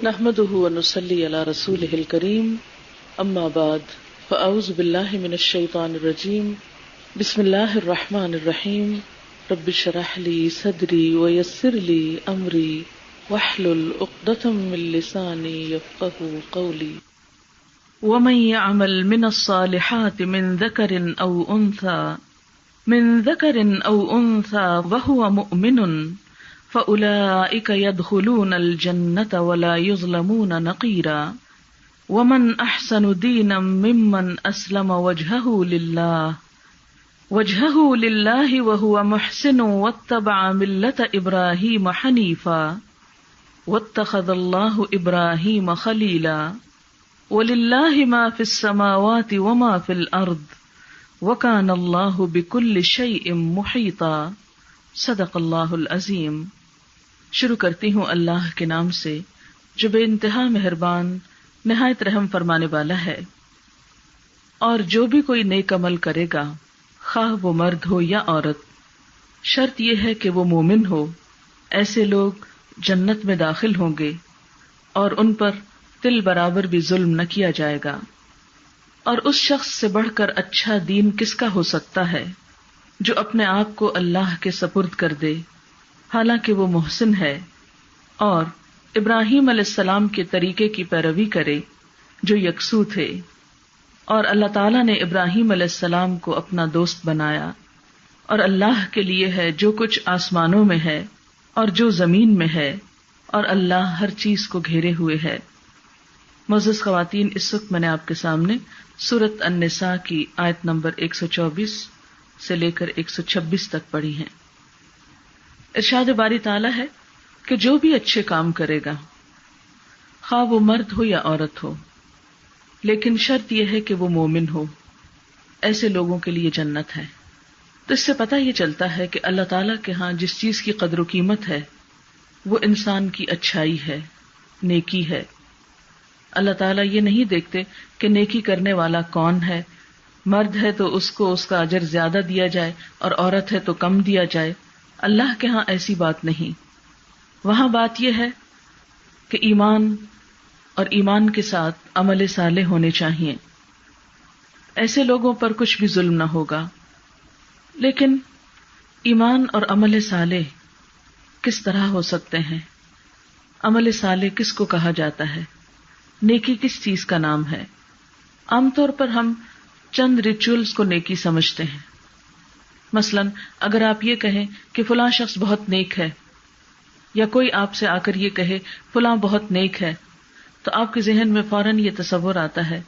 نحمده ونصلي على رسوله الكريم اما بعد فاعوذ بالله من الشيطان الرجيم بسم الله الرحمن الرحيم رب اشرح لي صدري ويسر لي امري واحلل عقدة من لساني يفقهوا قولي ومن يعمل من الصالحات من ذكر او انثى وهو مؤمن فأولئك يدخلون الجنة ولا يظلمون نقيرا ومن أحسن دينا ممن أسلم وجهه لله وهو محسن واتبع ملة إبراهيم حنيفا واتخذ الله إبراهيم خليلا ولله ما في السماوات وما في الأرض وكان الله بكل شيء محيطا صدق اللہ العظیم۔ شروع کرتی ہوں اللہ کے نام سے جو بے انتہا مہربان نہایت رحم فرمانے والا ہے۔ اور جو بھی کوئی نیک عمل کرے گا خواہ وہ مرد ہو یا عورت، شرط یہ ہے کہ وہ مومن ہو، ایسے لوگ جنت میں داخل ہوں گے اور ان پر تل برابر بھی ظلم نہ کیا جائے گا۔ اور اس شخص سے بڑھ کر اچھا دین کس کا ہو سکتا ہے جو اپنے آپ کو اللہ کے سپرد کر دے حالانکہ وہ محسن ہے، اور ابراہیم علیہ السلام کے طریقے کی پیروی کرے جو یکسو تھے۔ اور اللہ تعالیٰ نے ابراہیم علیہ السلام کو اپنا دوست بنایا، اور اللہ کے لیے ہے جو کچھ آسمانوں میں ہے اور جو زمین میں ہے، اور اللہ ہر چیز کو گھیرے ہوئے ہے۔ معزز خواتین، اس وقت میں نے آپ کے سامنے سورۃ النساء کی آیت نمبر 124 سے لے کر 126 تک پڑھی ہیں۔ ارشاد باری تعالیٰ ہے کہ جو بھی اچھے کام کرے گا خواہ وہ مرد ہو یا عورت ہو، لیکن شرط یہ ہے کہ وہ مومن ہو، ایسے لوگوں کے لیے جنت ہے۔ تو اس سے پتہ یہ چلتا ہے کہ اللہ تعالیٰ کے ہاں جس چیز کی قدر و قیمت ہے وہ انسان کی اچھائی ہے، نیکی ہے۔ اللہ تعالیٰ یہ نہیں دیکھتے کہ نیکی کرنے والا کون ہے، مرد ہے تو اس کو اس کا اجر زیادہ دیا جائے اور عورت ہے تو کم دیا جائے۔ اللہ کے ہاں ایسی بات نہیں، وہاں بات یہ ہے کہ ایمان اور ایمان کے ساتھ عمل صالح ہونے چاہیے، ایسے لوگوں پر کچھ بھی ظلم نہ ہوگا۔ لیکن ایمان اور عمل صالح کس طرح ہو سکتے ہیں؟ عمل صالح کس کو کہا جاتا ہے؟ نیکی کس چیز کا نام ہے؟ عام طور پر ہم چند ریچولز کو نیکی سمجھتے ہیں۔ مثلا اگر آپ یہ کہیں کہ فلاں شخص بہت نیک ہے، یا کوئی آپ سے آ کر یہ کہے فلاں بہت نیک ہے، تو آپ کے ذہن میں فوراً یہ تصور آتا ہے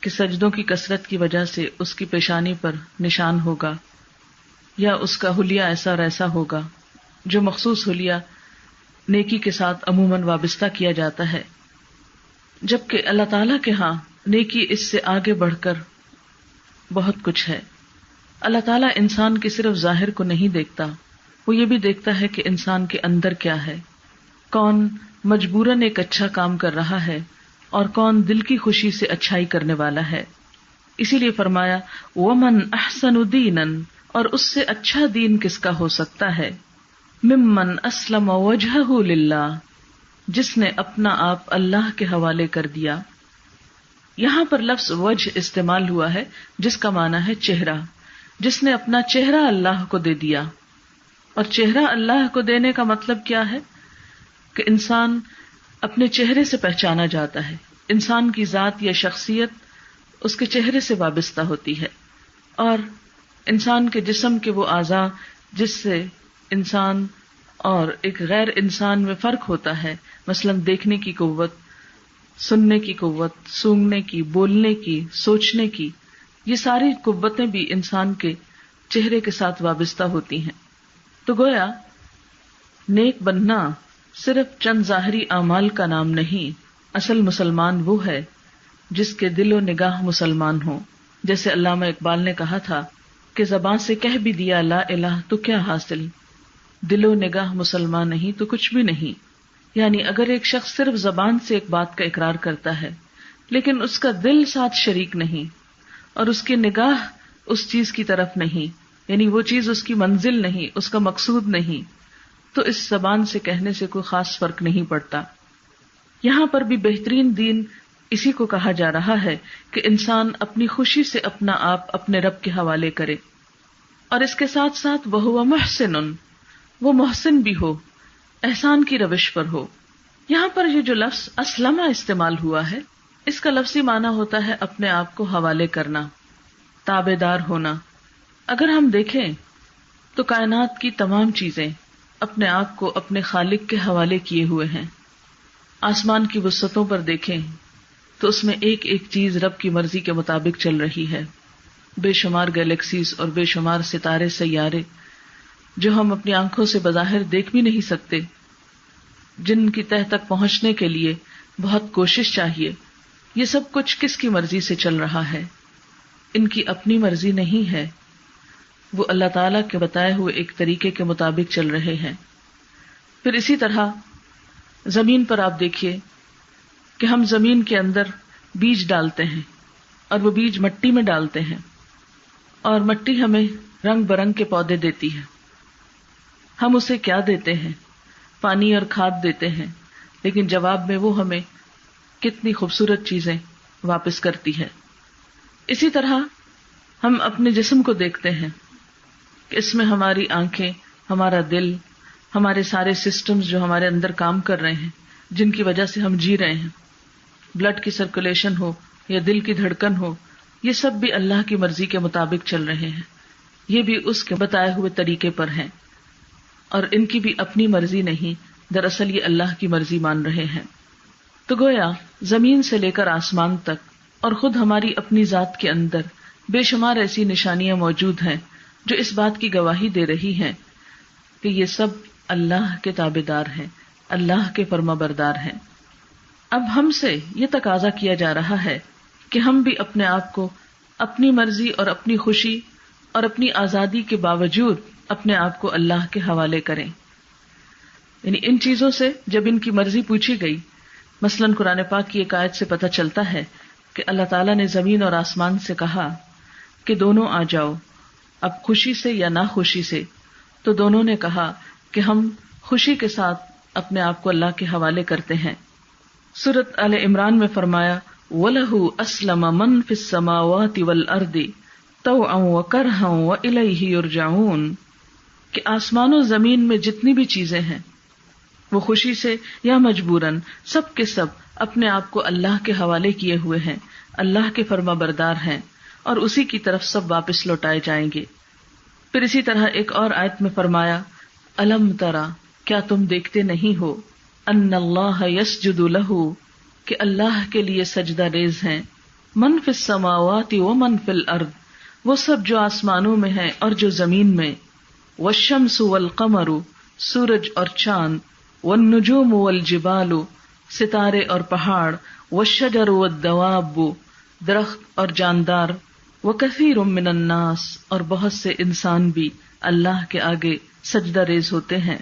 کہ سجدوں کی کثرت کی وجہ سے اس کی پیشانی پر نشان ہوگا، یا اس کا حلیہ ایسا اور ایسا ہوگا، جو مخصوص حلیہ نیکی کے ساتھ عموماً وابستہ کیا جاتا ہے۔ جبکہ اللہ تعالیٰ کے ہاں نیکی اس سے آگے بڑھ کر بہت کچھ ہے۔ اللہ تعالیٰ انسان کے صرف ظاہر کو نہیں دیکھتا، وہ یہ بھی دیکھتا ہے کہ انسان کے اندر کیا ہے، کون مجبوراً ایک اچھا کام کر رہا ہے اور کون دل کی خوشی سے اچھائی کرنے والا ہے۔ اسی لیے فرمایا وَمَنْ أَحْسَنُ دِينًا، اور اس سے اچھا دین کس کا ہو سکتا ہے، ممن اسلم وجہہ للہ، جس نے اپنا آپ اللہ کے حوالے کر دیا۔ یہاں پر لفظ وجہ استعمال ہوا ہے جس کا معنی ہے چہرہ، جس نے اپنا چہرہ اللہ کو دے دیا۔ اور چہرہ اللہ کو دینے کا مطلب کیا ہے؟ کہ انسان اپنے چہرے سے پہچانا جاتا ہے، انسان کی ذات یا شخصیت اس کے چہرے سے وابستہ ہوتی ہے۔ اور انسان کے جسم کے وہ اعضاء جس سے انسان اور ایک غیر انسان میں فرق ہوتا ہے، مثلا دیکھنے کی قوت، سننے کی قوت، سونگھنے کی، بولنے کی، سوچنے کی، یہ ساری قوتیں بھی انسان کے چہرے کے ساتھ وابستہ ہوتی ہیں۔ تو گویا نیک بننا صرف چند ظاہری اعمال کا نام نہیں، اصل مسلمان وہ ہے جس کے دل و نگاہ مسلمان ہوں۔ جیسے علامہ اقبال نے کہا تھا کہ زبان سے کہہ بھی دیا لا الہ تو کیا حاصل، دل و نگاہ مسلمان نہیں تو کچھ بھی نہیں۔ یعنی اگر ایک شخص صرف زبان سے ایک بات کا اقرار کرتا ہے لیکن اس کا دل ساتھ شریک نہیں اور اس کی نگاہ اس چیز کی طرف نہیں، یعنی وہ چیز اس کی منزل نہیں، اس کا مقصود نہیں، تو اس زبان سے کہنے سے کوئی خاص فرق نہیں پڑتا۔ یہاں پر بھی بہترین دین اسی کو کہا جا رہا ہے کہ انسان اپنی خوشی سے اپنا آپ اپنے رب کے حوالے کرے، اور اس کے ساتھ ساتھ وَهُوَ مُحْسِنٌ، وہ محسن بھی ہو، احسان کی روش پر ہو۔ یہاں پر یہ جو لفظ اسلمہ استعمال ہوا ہے، اس کا لفظی معنی ہوتا ہے اپنے آپ کو حوالے کرنا، تابع دار ہونا۔ اگر ہم دیکھیں تو کائنات کی تمام چیزیں اپنے آپ کو اپنے خالق کے حوالے کیے ہوئے ہیں۔ آسمان کی وسعتوں پر دیکھیں تو اس میں ایک ایک چیز رب کی مرضی کے مطابق چل رہی ہے، بے شمار گیلیکسیز اور بے شمار ستارے سیارے جو ہم اپنی آنکھوں سے بظاہر دیکھ بھی نہیں سکتے، جن کی تہہ تک پہنچنے کے لیے بہت کوشش چاہیے۔ یہ سب کچھ کس کی مرضی سے چل رہا ہے؟ ان کی اپنی مرضی نہیں ہے، وہ اللہ تعالیٰ کے بتائے ہوئے ایک طریقے کے مطابق چل رہے ہیں۔ پھر اسی طرح زمین پر آپ دیکھیے کہ ہم زمین کے اندر بیج ڈالتے ہیں اور وہ بیج مٹی میں ڈالتے ہیں، اور مٹی ہمیں رنگ برنگ کے پودے دیتی ہے۔ ہم اسے کیا دیتے ہیں؟ پانی اور کھاد دیتے ہیں، لیکن جواب میں وہ ہمیں کتنی خوبصورت چیزیں واپس کرتی ہے۔ اسی طرح ہم اپنے جسم کو دیکھتے ہیں کہ اس میں ہماری آنکھیں، ہمارا دل، ہمارے سارے سسٹمز جو ہمارے اندر کام کر رہے ہیں، جن کی وجہ سے ہم جی رہے ہیں، بلڈ کی سرکولیشن ہو یا دل کی دھڑکن ہو، یہ سب بھی اللہ کی مرضی کے مطابق چل رہے ہیں، یہ بھی اس کے بتائے ہوئے طریقے پر ہیں، اور ان کی بھی اپنی مرضی نہیں، دراصل یہ اللہ کی مرضی مان رہے ہیں۔ تو گویا زمین سے لے کر آسمان تک اور خود ہماری اپنی ذات کے اندر بے شمار ایسی نشانیاں موجود ہیں جو اس بات کی گواہی دے رہی ہیں کہ یہ سب اللہ کے تابع دار ہیں، اللہ کے فرما بردار ہیں۔ اب ہم سے یہ تقاضا کیا جا رہا ہے کہ ہم بھی اپنے آپ کو اپنی مرضی اور اپنی خوشی اور اپنی آزادی کے باوجود اپنے آپ کو اللہ کے حوالے کریں۔ یعنی ان چیزوں سے جب ان کی مرضی پوچھی گئی، مثلاً قرآن پاک کی ایک آیت سے پتہ چلتا ہے کہ اللہ تعالیٰ نے زمین اور آسمان سے کہا کہ دونوں آ جاؤ، اب خوشی سے یا ناخوشی سے، تو دونوں نے کہا کہ ہم خوشی کے ساتھ اپنے آپ کو اللہ کے حوالے کرتے ہیں۔ سورۃ آل عمران میں فرمایا وَلَهُ أَسْلَمَ مَن فِي السَّمَاوَاتِ وَالْأَرْضِ طَوْعًا وَكَرْهًا وَإِلَيْهِ يُرْجَعُونَ کہ آسمان و زمین میں جتنی بھی چیزیں ہیں وہ خوشی سے یا مجبوراً سب کے سب اپنے آپ کو اللہ کے حوالے کیے ہوئے ہیں، اللہ کے فرما بردار ہیں، اور اسی کی طرف سب واپس لوٹائے جائیں گے۔ پھر اسی طرح ایک اور آیت میں فرمایا الم ترا کیا تم دیکھتے نہیں ہو ان اللہ یسجد لہ کہ اللہ کے لیے سجدہ ریز ہیں من فی السماوات و من فی الارض وہ سب جو آسمانوں میں ہیں اور جو زمین میں، والشمس والقمر سورج اور چاند، والنجوم والجبال ستارے اور پہاڑ، والشجر والدواب درخت اور جاندار، وکثیر من الناس اور بہت سے انسان بھی اللہ کے آگے سجدہ ریز ہوتے ہیں،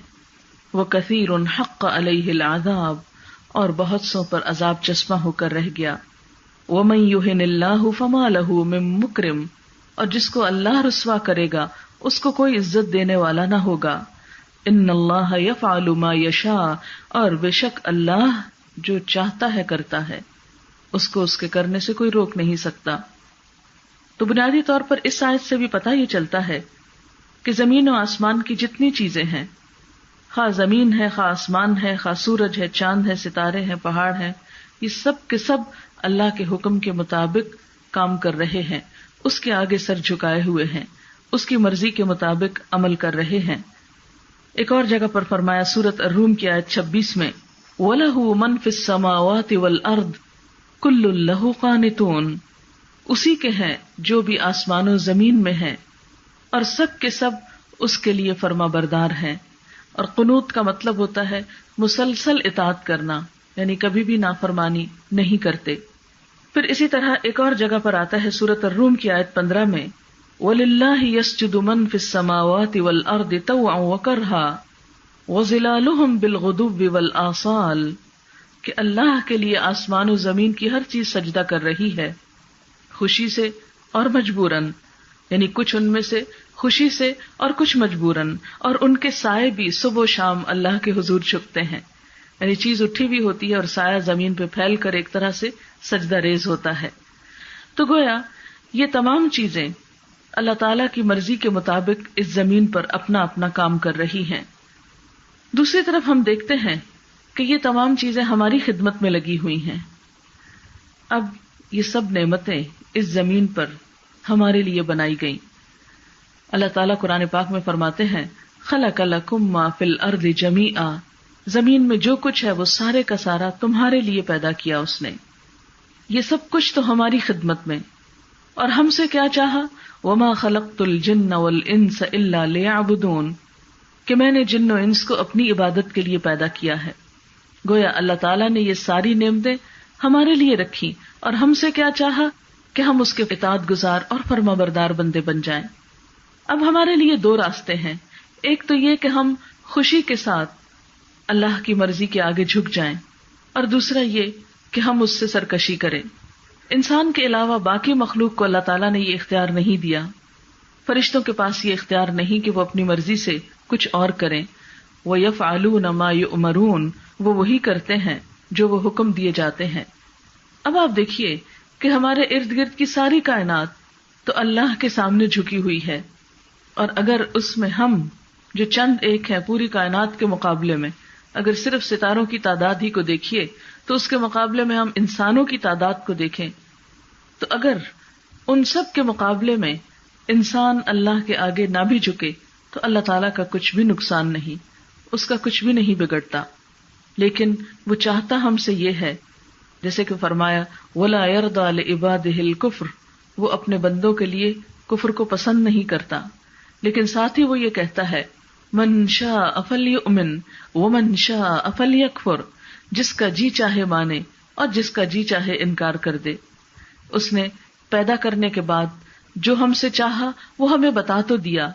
وکثیر حق علیہ العذاب اور بہت سو پر عذاب چسپاں ہو کر رہ گیا، ومن یہن اللہ فما لہ من مکرم اور جس کو اللہ رسوا کرے گا اس کو کوئی عزت دینے والا نہ ہوگا، ان اللہ یفعل ما یشاء اور بے شک اللہ جو چاہتا ہے کرتا ہے، اس کو اس کے کرنے سے کوئی روک نہیں سکتا۔ تو بنیادی طور پر اس آیت سے بھی پتہ یہ چلتا ہے کہ زمین و آسمان کی جتنی چیزیں ہیں، خواہ زمین ہے، خواہ آسمان ہے، خواہ سورج ہے، چاند ہے، ستارے ہیں، پہاڑ ہیں، یہ سب کے سب اللہ کے حکم کے مطابق کام کر رہے ہیں، اس کے آگے سر جھکائے ہوئے ہیں، اس کی مرضی کے مطابق عمل کر رہے ہیں۔ ایک اور جگہ پر فرمایا سورۃ الروم کی آیت 26 میں وَلَهُ مَن فِي السَّمَاوَاتِ وَالْأَرْضِ كُلٌّ لَهُ قَانِتُونَ اسی کے ہیں جو بھی آسمان و زمین میں ہیں اور سب کے سب اس کے لیے فرما بردار ہیں۔ اور قنوت کا مطلب ہوتا ہے مسلسل اطاعت کرنا، یعنی کبھی بھی نافرمانی نہیں کرتے۔ پھر اسی طرح ایک اور جگہ پر آتا ہے سورۃ الروم کی آیت 15 میں وَلِلَّهِ يَسْجُدُ مَن فِي السَّمَاوَاتِ وَالْأَرْضِ طَوْعًا وَكَرْهًا وَظِلَالُهُمْ بِالْغُدُوِّ وَالْآصَالِ کہ اللہ کے لیے آسمان و زمین کی ہر چیز سجدہ کر رہی ہے، خوشی سے اور مجبوراً، یعنی کچھ ان میں سے خوشی سے اور کچھ مجبوراً، اور ان کے سائے بھی صبح و شام اللہ کے حضور جھکتے ہیں۔ یعنی چیز اٹھی بھی ہوتی ہے اور سایہ زمین پہ پھیل کر ایک طرح سے سجدہ ریز ہوتا ہے. تو گویا یہ تمام چیزیں اللہ تعالیٰ کی مرضی کے مطابق اس زمین پر اپنا اپنا کام کر رہی ہیں. دوسری طرف ہم دیکھتے ہیں کہ یہ تمام چیزیں ہماری خدمت میں لگی ہوئی ہیں. اب یہ سب نعمتیں اس زمین پر ہمارے لیے بنائی گئیں. اللہ تعالیٰ قرآن پاک میں فرماتے ہیں خلق لکم ما فی الارض جمیعا، زمین میں جو کچھ ہے وہ سارے کا سارا تمہارے لیے پیدا کیا اس نے. یہ سب کچھ تو ہماری خدمت میں. اور ہم سے کیا چاہا وما خلقت الجن والانس الا لیعبدون، کہ میں نے جن و انس کو اپنی عبادت کے لیے پیدا کیا ہے. گویا اللہ تعالیٰ نے یہ ساری نعمتیں ہمارے لیے رکھی اور ہم سے کیا چاہا کہ ہم اس کے اطاعت گزار اور فرما بردار بندے بن جائیں. اب ہمارے لیے دو راستے ہیں. ایک تو یہ کہ ہم خوشی کے ساتھ اللہ کی مرضی کے آگے جھک جائیں، اور دوسرا یہ کہ ہم اس سے سرکشی کریں. انسان کے علاوہ باقی مخلوق کو اللہ تعالیٰ نے یہ اختیار نہیں دیا. فرشتوں کے پاس یہ اختیار نہیں کہ وہ اپنی مرضی سے کچھ اور کریں. وَيَفْعَلُونَ مَا يُؤْمَرُونَ، وہ وہی کرتے ہیں جو وہ حکم دیے جاتے ہیں. اب آپ دیکھیے کہ ہمارے ارد گرد کی ساری کائنات تو اللہ کے سامنے جھکی ہوئی ہے، اور اگر اس میں ہم جو چند ایک ہیں پوری کائنات کے مقابلے میں، اگر صرف ستاروں کی تعداد ہی کو دیکھیے تو اس کے مقابلے میں ہم انسانوں کی تعداد کو دیکھیں تو اگر ان سب کے مقابلے میں انسان اللہ کے آگے نہ بھی جھکے تو اللہ تعالیٰ کا کچھ بھی نقصان نہیں، اس کا کچھ بھی نہیں بگڑتا. لیکن وہ چاہتا ہم سے یہ ہے، جیسے کہ فرمایا وَلَا يَرْضَى لِعِبَادِهِ الْكُفْرَ، وہ اپنے بندوں کے لیے کفر کو پسند نہیں کرتا. لیکن ساتھ ہی وہ یہ کہتا ہے من شاء فلیؤمن ومن شاء فلیکفر، جس کا جی چاہے مانے اور جس کا جی چاہے انکار کر دے. اس نے پیدا کرنے کے بعد جو ہم سے چاہا وہ ہمیں بتا تو دیا،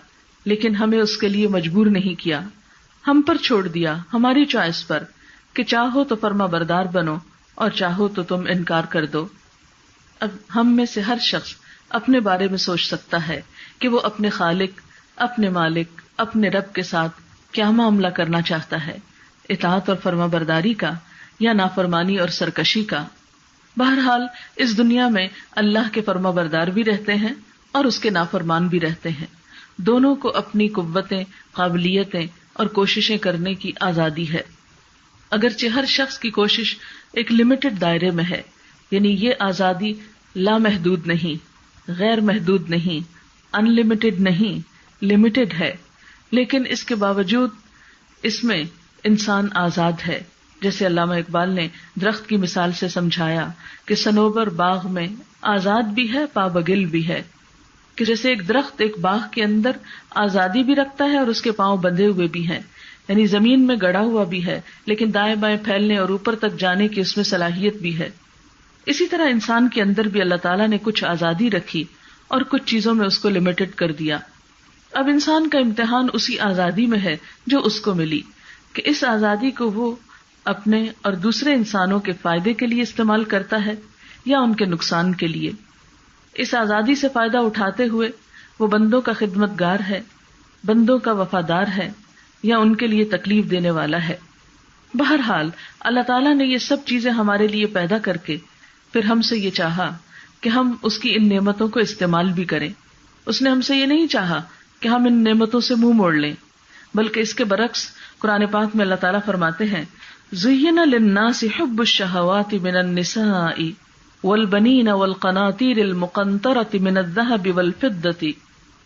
لیکن ہمیں اس کے لیے مجبور نہیں کیا، ہم پر چھوڑ دیا، ہماری چوائس پر، کہ چاہو تو فرما بردار بنو اور چاہو تو تم انکار کر دو. اب ہم میں سے ہر شخص اپنے بارے میں سوچ سکتا ہے کہ وہ اپنے خالق، اپنے مالک، اپنے رب کے ساتھ کیا معاملہ کرنا چاہتا ہے، اطاعت اور فرما برداری کا یا نافرمانی اور سرکشی کا. بہرحال اس دنیا میں اللہ کے فرما بردار بھی رہتے ہیں اور اس کے نافرمان بھی رہتے ہیں. دونوں کو اپنی قوتیں، قابلیتیں اور کوششیں کرنے کی آزادی ہے، اگرچہ ہر شخص کی کوشش ایک لمیٹڈ دائرے میں ہے. یعنی یہ آزادی لامحدود نہیں، غیر محدود نہیں، ان لمیٹڈ نہیں، لمیٹڈ ہے. لیکن اس کے باوجود اس میں انسان آزاد ہے. جیسے علامہ اقبال نے درخت کی مثال سے سمجھایا کہ صنوبر باغ میں آزاد بھی ہے، پابگل بھی ہے. کہ جیسے ایک درخت ایک باغ کے اندر آزادی بھی رکھتا ہے اور اس کے پاؤں بندھے ہوئے بھی ہیں، یعنی زمین میں گڑا ہوا بھی ہے لیکن دائیں بائیں پھیلنے اور اوپر تک جانے کی اس میں صلاحیت بھی ہے. اسی طرح انسان کے اندر بھی اللہ تعالیٰ نے کچھ آزادی رکھی اور کچھ چیزوں میں اس کو لمیٹڈ کر دیا. اب انسان کا امتحان اسی آزادی میں ہے جو اس کو ملی، کہ اس آزادی کو وہ اپنے اور دوسرے انسانوں کے فائدے کے لیے استعمال کرتا ہے یا ان کے نقصان کے لیے. اس آزادی سے فائدہ اٹھاتے ہوئے وہ بندوں کا خدمت گار ہے، بندوں کا وفادار ہے، یا ان کے لیے تکلیف دینے والا ہے. بہرحال اللہ تعالیٰ نے یہ سب چیزیں ہمارے لیے پیدا کر کے پھر ہم سے یہ چاہا کہ ہم اس کی ان نعمتوں کو استعمال بھی کریں. اس نے ہم سے یہ نہیں چاہا کہ ہم ان نعمتوں سے منہ موڑ لیں، بلکہ اس کے برعکس قرآن پاک میں اللہ تعالیٰ فرماتے ہیں زُيِّنَ لِلنَّاسِ حُبُّ الشَّهَوَاتِ مِنَ النِّسَاءِ وَالْبَنِينَ وَالْقَنَاطِيرِ الْمُقَنطَرَةِ مِنَ الذَّهَبِ وَالْفِضَّةِ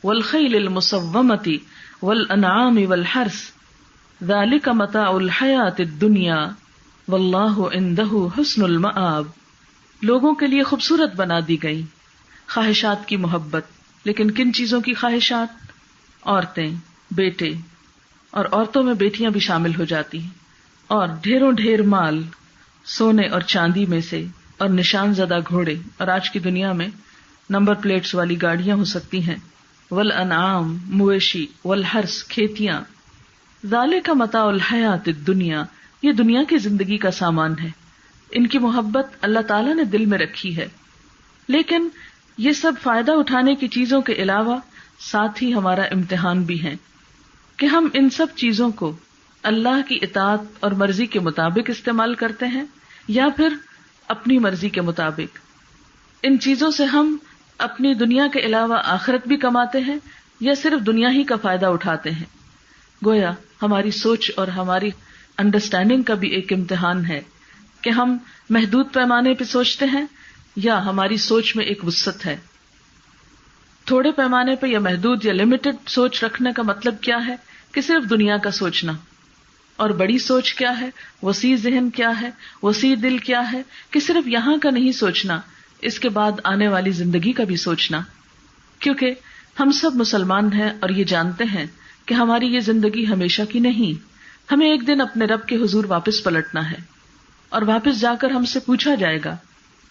وَالْخَيْلِ الْمُسَوَّمَةِ وَالْأَنْعَامِ وَالْحَرْثِ ذَلِكَ مَتَاعُ الْحَيَاةِ الدُّنْيَا وَاللَّهُ عِندَهُ حُسْنُ الْمَآبِ. لوگوں کے لیے خوبصورت بنا دی گئی خواہشات کی محبت. لیکن کن چیزوں کی خواہشات؟ عورتیں، بیٹے، اور عورتوں میں بیٹیاں بھی شامل ہو جاتی ہیں، اور ڈھیروں ڈھیر مال سونے اور چاندی میں سے، اور نشان زدہ گھوڑے، اور آج کی دنیا میں نمبر پلیٹس والی گاڑیاں ہو سکتی ہیں، والانعام مویشی، والحرث کھیتیاں. ذالک متاع الحیات الدنیا، یہ دنیا کی زندگی کا سامان ہے. ان کی محبت اللہ تعالیٰ نے دل میں رکھی ہے. لیکن یہ سب فائدہ اٹھانے کی چیزوں کے علاوہ ساتھ ہی ہمارا امتحان بھی ہے کہ ہم ان سب چیزوں کو اللہ کی اطاعت اور مرضی کے مطابق استعمال کرتے ہیں یا پھر اپنی مرضی کے مطابق. ان چیزوں سے ہم اپنی دنیا کے علاوہ آخرت بھی کماتے ہیں یا صرف دنیا ہی کا فائدہ اٹھاتے ہیں. گویا ہماری سوچ اور ہماری انڈرسٹینڈنگ کا بھی ایک امتحان ہے کہ ہم محدود پیمانے پہ سوچتے ہیں یا ہماری سوچ میں ایک وسعت ہے. تھوڑے پیمانے پہ یا محدود یا لمیٹڈ سوچ رکھنے کا مطلب کیا ہے کہ صرف دنیا کا سوچنا، اور بڑی سوچ کیا ہے، وسیع ذہن کیا ہے، وسیع دل کیا ہے کہ صرف یہاں کا نہیں سوچنا، اس کے بعد آنے والی زندگی کا بھی سوچنا. کیونکہ ہم سب مسلمان ہیں اور یہ جانتے ہیں کہ ہماری یہ زندگی ہمیشہ کی نہیں، ہمیں ایک دن اپنے رب کے حضور واپس پلٹنا ہے، اور واپس جا کر ہم سے پوچھا جائے گا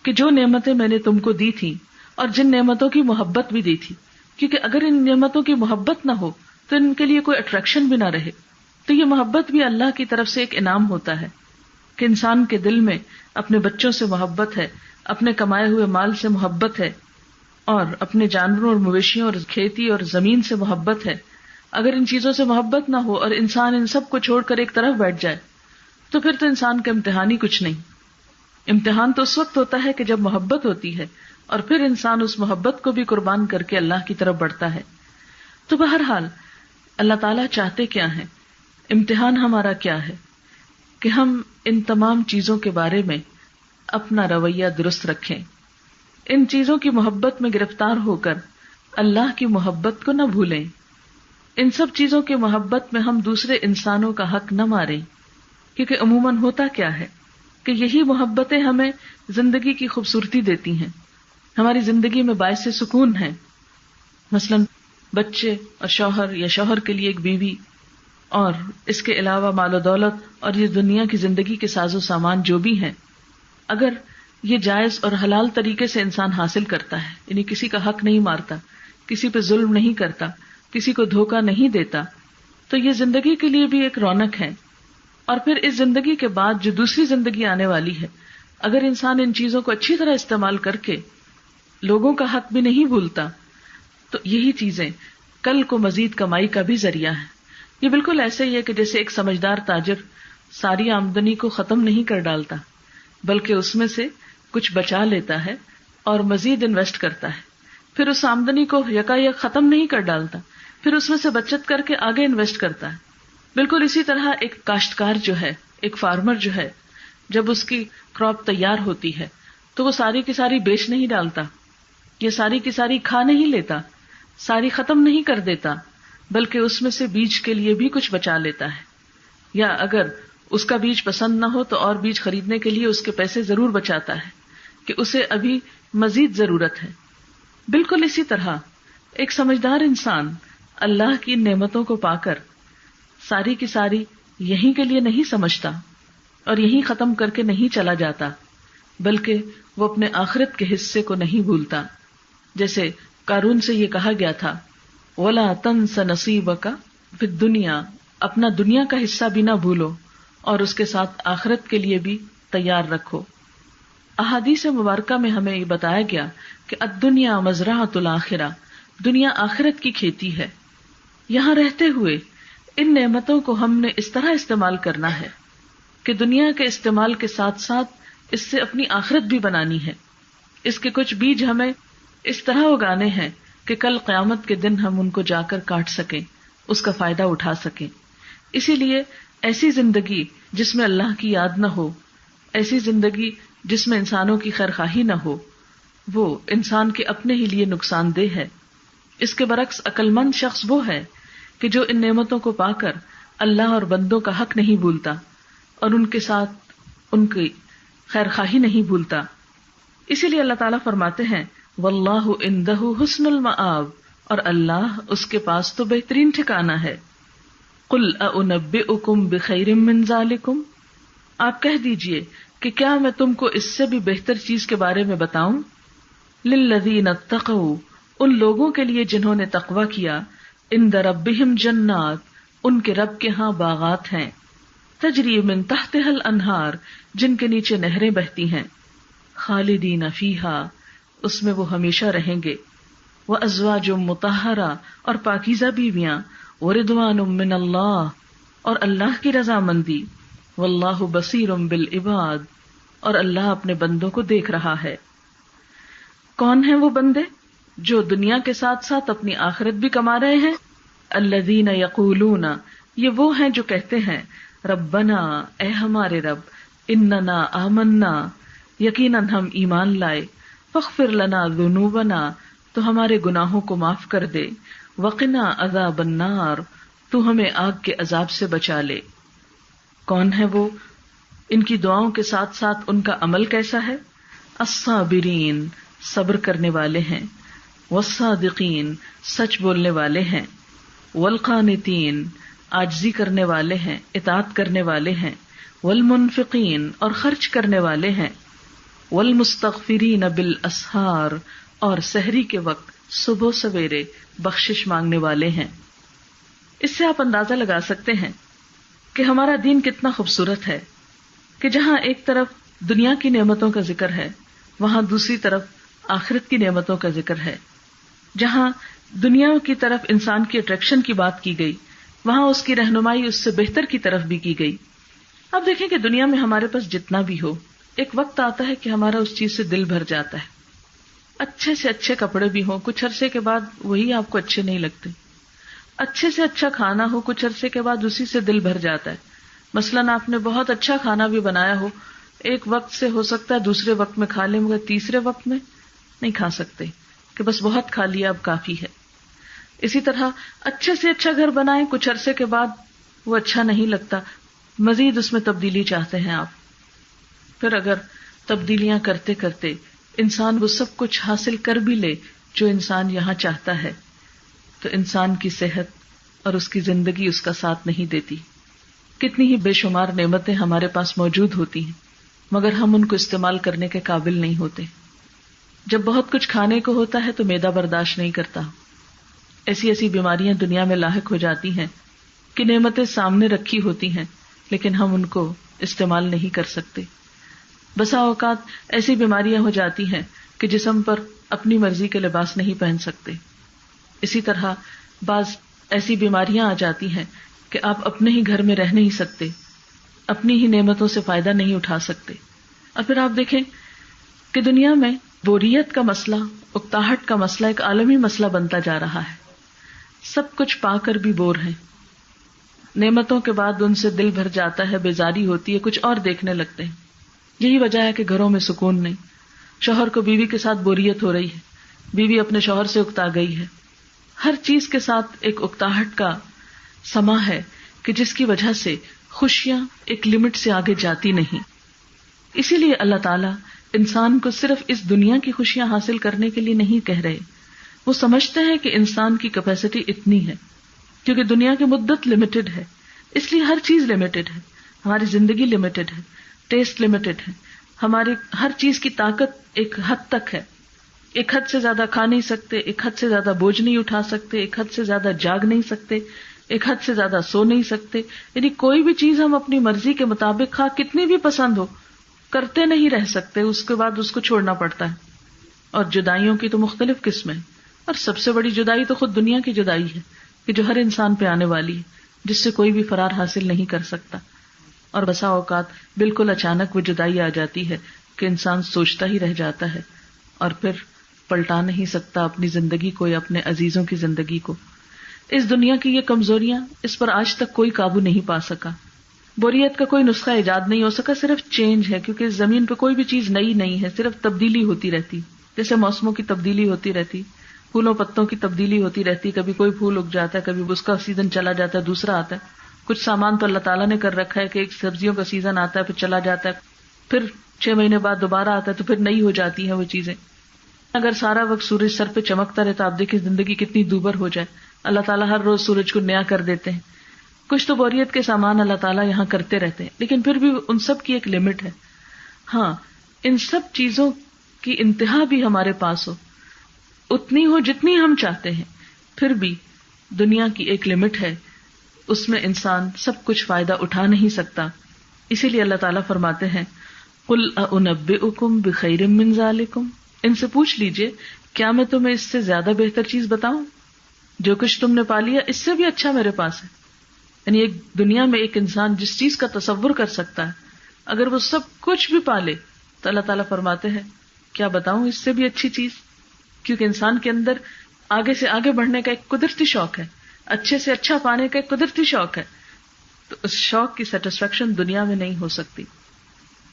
کہ جو نعمتیں میں نے تم کو دی تھی اور جن نعمتوں کی محبت بھی دی تھی، کیونکہ اگر ان نعمتوں کی محبت نہ ہو تو ان کے لیے کوئی اٹریکشن بھی نہ رہے. تو یہ محبت بھی اللہ کی طرف سے ایک انعام ہوتا ہے کہ انسان کے دل میں اپنے بچوں سے محبت ہے، اپنے کمائے ہوئے مال سے محبت ہے، اور اپنے جانوروں اور مویشیوں اور کھیتی اور زمین سے محبت ہے. اگر ان چیزوں سے محبت نہ ہو اور انسان ان سب کو چھوڑ کر ایک طرف بیٹھ جائے تو پھر تو انسان کا امتحان ہی کچھ نہیں. امتحان تو اس وقت ہوتا ہے کہ جب محبت ہوتی ہے اور پھر انسان اس محبت کو بھی قربان کر کے اللہ کی طرف بڑھتا ہے. تو بہرحال اللہ تعالیٰ چاہتے کیا ہیں، امتحان ہمارا کیا ہے کہ ہم ان تمام چیزوں کے بارے میں اپنا رویہ درست رکھیں، ان چیزوں کی محبت میں گرفتار ہو کر اللہ کی محبت کو نہ بھولیں، ان سب چیزوں کی محبت میں ہم دوسرے انسانوں کا حق نہ ماریں. کیونکہ عموماً ہوتا کیا ہے کہ یہی محبتیں ہمیں زندگی کی خوبصورتی دیتی ہیں، ہماری زندگی میں باعث سکون ہیں. مثلاً بچے اور شوہر یا شوہر کے لیے ایک بیوی، اور اس کے علاوہ مال و دولت اور یہ دنیا کی زندگی کے ساز و سامان جو بھی ہیں، اگر یہ جائز اور حلال طریقے سے انسان حاصل کرتا ہے، یعنی کسی کا حق نہیں مارتا، کسی پہ ظلم نہیں کرتا، کسی کو دھوکہ نہیں دیتا، تو یہ زندگی کے لیے بھی ایک رونق ہے. اور پھر اس زندگی کے بعد جو دوسری زندگی آنے والی ہے، اگر انسان ان چیزوں کو اچھی طرح استعمال کر کے لوگوں کا حق بھی نہیں بھولتا تو یہی چیزیں کل کو مزید کمائی کا بھی ذریعہ ہے. یہ بالکل ایسے ہی ہے کہ جیسے ایک سمجھدار تاجر ساری آمدنی کو ختم نہیں کر ڈالتا بلکہ اس میں سے کچھ بچا لیتا ہے اور مزید انویسٹ کرتا ہے، پھر اس آمدنی کو یکایک ختم نہیں کر ڈالتا، پھر اس میں سے بچت کر کے آگے انویسٹ کرتا ہے. بالکل اسی طرح ایک کاشتکار جو ہے، ایک فارمر جو ہے، جب اس کی کراپ تیار ہوتی ہے تو وہ ساری کی ساری بیچ نہیں ڈالتا، یہ ساری کی ساری کھا نہیں لیتا، ساری ختم نہیں کر دیتا، بلکہ اس میں سے بیج کے لیے بھی کچھ بچا لیتا ہے، یا اگر اس کا بیج پسند نہ ہو تو اور بیج خریدنے کے لیے اس کے پیسے ضرور بچاتا ہے کہ اسے ابھی مزید ضرورت ہے. بالکل اسی طرح ایک سمجھدار انسان اللہ کی نعمتوں کو پا کر ساری کی ساری یہیں کے لیے نہیں سمجھتا اور یہیں ختم کر کے نہیں چلا جاتا، بلکہ وہ اپنے آخرت کے حصے کو نہیں بھولتا. جیسے قارون سے یہ کہا گیا تھا وَلَا تَنْسَ نَصِيبَكَ فِي الدُّنْيَا، اپنا دنیا کا حصہ بھی نہ بھولو اور اس کے ساتھ آخرت کے لیے بھی تیار رکھو. احادیث مبارکہ میں ہمیں یہ بتایا گیا کہ الدنیا مزرعۃ الآخرہ، دنیا آخرت کی کھیتی ہے. یہاں رہتے ہوئے ان نعمتوں کو ہم نے اس طرح استعمال کرنا ہے کہ دنیا کے استعمال کے ساتھ ساتھ اس سے اپنی آخرت بھی بنانی ہے. اس کے کچھ بیج ہمیں اس طرح اگانے ہیں کہ کل قیامت کے دن ہم ان کو جا کر کاٹ سکیں، اس کا فائدہ اٹھا سکیں. اسی لیے ایسی زندگی جس میں اللہ کی یاد نہ ہو، ایسی زندگی جس میں انسانوں کی خیرخواہی نہ ہو، وہ انسان کے اپنے ہی لیے نقصان دہ ہے. اس کے برعکس عقل مند شخص وہ ہے کہ جو ان نعمتوں کو پا کر اللہ اور بندوں کا حق نہیں بھولتا اور ان کے ساتھ ان کی خیرخواہی نہیں بھولتا. اسی لیے اللہ تعالیٰ فرماتے ہیں واللہ عندہ حسن المآب، اور اللہ اس کے پاس تو بہترین ٹھکانہ ہے. قل اعنبئکم بخیر من ذالکم، آپ کہہ دیجئے کہ کیا میں تم کو اس سے بھی بہتر چیز کے بارے میں بتاؤں. للذین اتقوا، ان لوگوں کے لیے جنہوں نے تقوی کیا، عند ربہم جنات، ان کے رب کے ہاں باغات ہیں، تجری من تحتها الانہار، جن کے نیچے نہریں بہتی ہیں، خالدین فیہا، اس میں وہ ہمیشہ رہیں گے، وازواج مطہرہ، اور پاکیزہ بیویاں، ورضوان من اللہ، اور اللہ کی رضامندی، واللہ بصیر بالعباد، اور اللہ اپنے بندوں کو دیکھ رہا ہے۔ کون ہیں وہ بندے جو دنیا کے ساتھ ساتھ اپنی آخرت بھی کما رہے ہیں؟ الذین یقولون، یہ وہ ہیں جو کہتے ہیں ربنا، اے ہمارے رب، اننا آمنا، یقیناً ہم ایمان لائے، فاغفر لنا ذنوبنا، تو ہمارے گناہوں کو معاف کر دے، وقنا عذاب النار، تو ہمیں آگ کے عذاب سے بچا لے۔ کون ہے وہ؟ ان کی دعاؤں کے ساتھ ساتھ ان کا عمل کیسا ہے؟ الصابرین، صبر کرنے والے ہیں، والصادقین، سچ بولنے والے ہیں، والقانتین، عاجزی کرنے والے ہیں، اطاعت کرنے والے ہیں، والمنفقین، اور خرچ کرنے والے ہیں، والمستغفرین بالاسحار، اور سحری کے وقت صبح سویرے بخشش مانگنے والے ہیں۔ اس سے آپ اندازہ لگا سکتے ہیں کہ ہمارا دین کتنا خوبصورت ہے کہ جہاں ایک طرف دنیا کی نعمتوں کا ذکر ہے، وہاں دوسری طرف آخرت کی نعمتوں کا ذکر ہے۔ جہاں دنیا کی طرف انسان کی اٹریکشن کی بات کی گئی، وہاں اس کی رہنمائی اس سے بہتر کی طرف بھی کی گئی۔ اب دیکھیں کہ دنیا میں ہمارے پاس جتنا بھی ہو، ایک وقت آتا ہے کہ ہمارا اس چیز سے دل بھر جاتا ہے، اچھے سے اچھے کپڑے بھی ہوں، کچھ عرصے کے بعد وہی آپ کو اچھے نہیں لگتے، اچھے سے اچھا کھانا ہو، کچھ عرصے کے بعد اسی سے دل بھر جاتا ہے۔ مثلاً آپ نے بہت اچھا کھانا بھی بنایا ہو، ایک وقت سے ہو سکتا ہے دوسرے وقت میں کھا لیں، مگر تیسرے وقت میں نہیں کھا سکتے کہ بس بہت کھا لیا اب کافی ہے۔ اسی طرح اچھے سے اچھا گھر بنائیں، کچھ عرصے کے بعد وہ اچھا نہیں لگتا، مزید اس میں تبدیلی چاہتے ہیں آپ۔ پھر اگر تبدیلیاں کرتے کرتے انسان وہ سب کچھ حاصل کر بھی لے جو انسان یہاں چاہتا ہے، تو انسان کی صحت اور اس کی زندگی اس کا ساتھ نہیں دیتی۔ کتنی ہی بے شمار نعمتیں ہمارے پاس موجود ہوتی ہیں، مگر ہم ان کو استعمال کرنے کے قابل نہیں ہوتے۔ جب بہت کچھ کھانے کو ہوتا ہے تو معدہ برداشت نہیں کرتا، ایسی ایسی بیماریاں دنیا میں لاحق ہو جاتی ہیں کہ نعمتیں سامنے رکھی ہوتی ہیں لیکن ہم ان کو استعمال نہیں کر سکتے۔ بسا اوقات ایسی بیماریاں ہو جاتی ہیں کہ جسم پر اپنی مرضی کے لباس نہیں پہن سکتے۔ اسی طرح بعض ایسی بیماریاں آ جاتی ہیں کہ آپ اپنے ہی گھر میں رہ نہیں سکتے، اپنی ہی نعمتوں سے فائدہ نہیں اٹھا سکتے۔ اور پھر آپ دیکھیں کہ دنیا میں بوریت کا مسئلہ، اکتاہٹ کا مسئلہ ایک عالمی مسئلہ بنتا جا رہا ہے۔ سب کچھ پا کر بھی بور ہیں، نعمتوں کے بعد ان سے دل بھر جاتا ہے، بیزاری ہوتی ہے، کچھ اور دیکھنے لگتے ہیں۔ یہی وجہ ہے کہ گھروں میں سکون نہیں، شوہر کو بیوی کے ساتھ بوریت ہو رہی ہے، بیوی اپنے شوہر سے اکتا گئی ہے، ہر چیز کے ساتھ ایک اکتاہٹ کا سما ہے کہ جس کی وجہ سے خوشیاں ایک لمٹ سے آگے جاتی نہیں۔ اسی لیے اللہ تعالیٰ انسان کو صرف اس دنیا کی خوشیاں حاصل کرنے کے لیے نہیں کہہ رہے، وہ سمجھتے ہیں کہ انسان کی کیپیسٹی اتنی ہے، کیونکہ دنیا کی مدت لمیٹڈ ہے، اس لیے ہر چیز لمیٹڈ ہے، ہماری زندگی لمیٹڈ ہے، ٹیسٹ لمیٹڈ ہے، ہماری ہر چیز کی طاقت ایک حد تک ہے، ایک حد سے زیادہ کھا نہیں سکتے، ایک حد سے زیادہ بوجھ نہیں اٹھا سکتے، ایک حد سے زیادہ جاگ نہیں سکتے، ایک حد سے زیادہ سو نہیں سکتے، یعنی کوئی بھی چیز ہم اپنی مرضی کے مطابق خواہ کتنی بھی پسند ہو کرتے نہیں رہ سکتے، اس کے بعد اس کو چھوڑنا پڑتا ہے۔ اور جدائیوں کی تو مختلف قسمیں، اور سب سے بڑی جدائی تو خود دنیا کی جدائی ہے کہ جو ہر انسان پہ آنے والی ہے، جس سے کوئی بھی فرار حاصل نہیں کر سکتا۔ اور بسا اوقات بالکل اچانک وہ جدائی آ جاتی ہے کہ انسان سوچتا ہی رہ جاتا ہے اور پھر پلٹا نہیں سکتا اپنی زندگی کو یا اپنے عزیزوں کی زندگی کو۔ اس دنیا کی یہ کمزوریاں، اس پر آج تک کوئی قابو نہیں پا سکا۔ بوریت کا کوئی نسخہ ایجاد نہیں ہو سکا، صرف چینج ہے، کیونکہ اس زمین پہ کوئی بھی چیز نئی نہیں ہے، صرف تبدیلی ہوتی رہتی، جیسے موسموں کی تبدیلی ہوتی رہتی، پھولوں پتوں کی تبدیلی ہوتی رہتی، کبھی کوئی پھول اگ جاتا ہے، کبھی اس کا سیزن چلا جاتا ہے، دوسرا آتا ہے۔ کچھ سامان تو اللہ تعالیٰ نے کر رکھا ہے کہ ایک سبزیوں کا سیزن آتا ہے، پھر چلا جاتا ہے، پھر 6 مہینے بعد دوبارہ آتا ہے، تو پھر نئی ہو جاتی ہیں وہ چیزیں۔ اگر سارا وقت سورج سر پہ چمکتا رہے تو آپ دیکھیں زندگی کتنی دوبر ہو جائے۔ اللہ تعالیٰ ہر روز سورج کو نیا کر دیتے ہیں۔ کچھ تو بوریت کے سامان اللہ تعالیٰ یہاں کرتے رہتے ہیں، لیکن پھر بھی ان سب کی ایک لمٹ ہے۔ ہاں، ان سب چیزوں کی انتہا بھی ہمارے پاس ہو، اتنی ہو جتنی ہم چاہتے ہیں، پھر بھی دنیا کی ایک لمٹ ہے، اس میں انسان سب کچھ فائدہ اٹھا نہیں سکتا۔ اسی لیے اللہ تعالیٰ فرماتے ہیں قُلْ أَأُنَبِّئُكُمْ بِخَيْرٍ مِّن ذَلِكُمْ، ان سے پوچھ لیجئے کیا میں تمہیں اس سے زیادہ بہتر چیز بتاؤں؟ جو کچھ تم نے پا لیا اس سے بھی اچھا میرے پاس ہے۔ یعنی ایک دنیا میں ایک انسان جس چیز کا تصور کر سکتا ہے، اگر وہ سب کچھ بھی پالے تو اللہ تعالیٰ فرماتے ہیں کیا بتاؤں اس سے بھی اچھی چیز، کیونکہ انسان کے اندر آگے سے آگے بڑھنے کا ایک قدرتی شوق ہے، اچھے سے اچھا پانے کا ایک قدرتی شوق ہے، تو اس شوق کی سیٹسفیکشن دنیا میں نہیں ہو سکتی،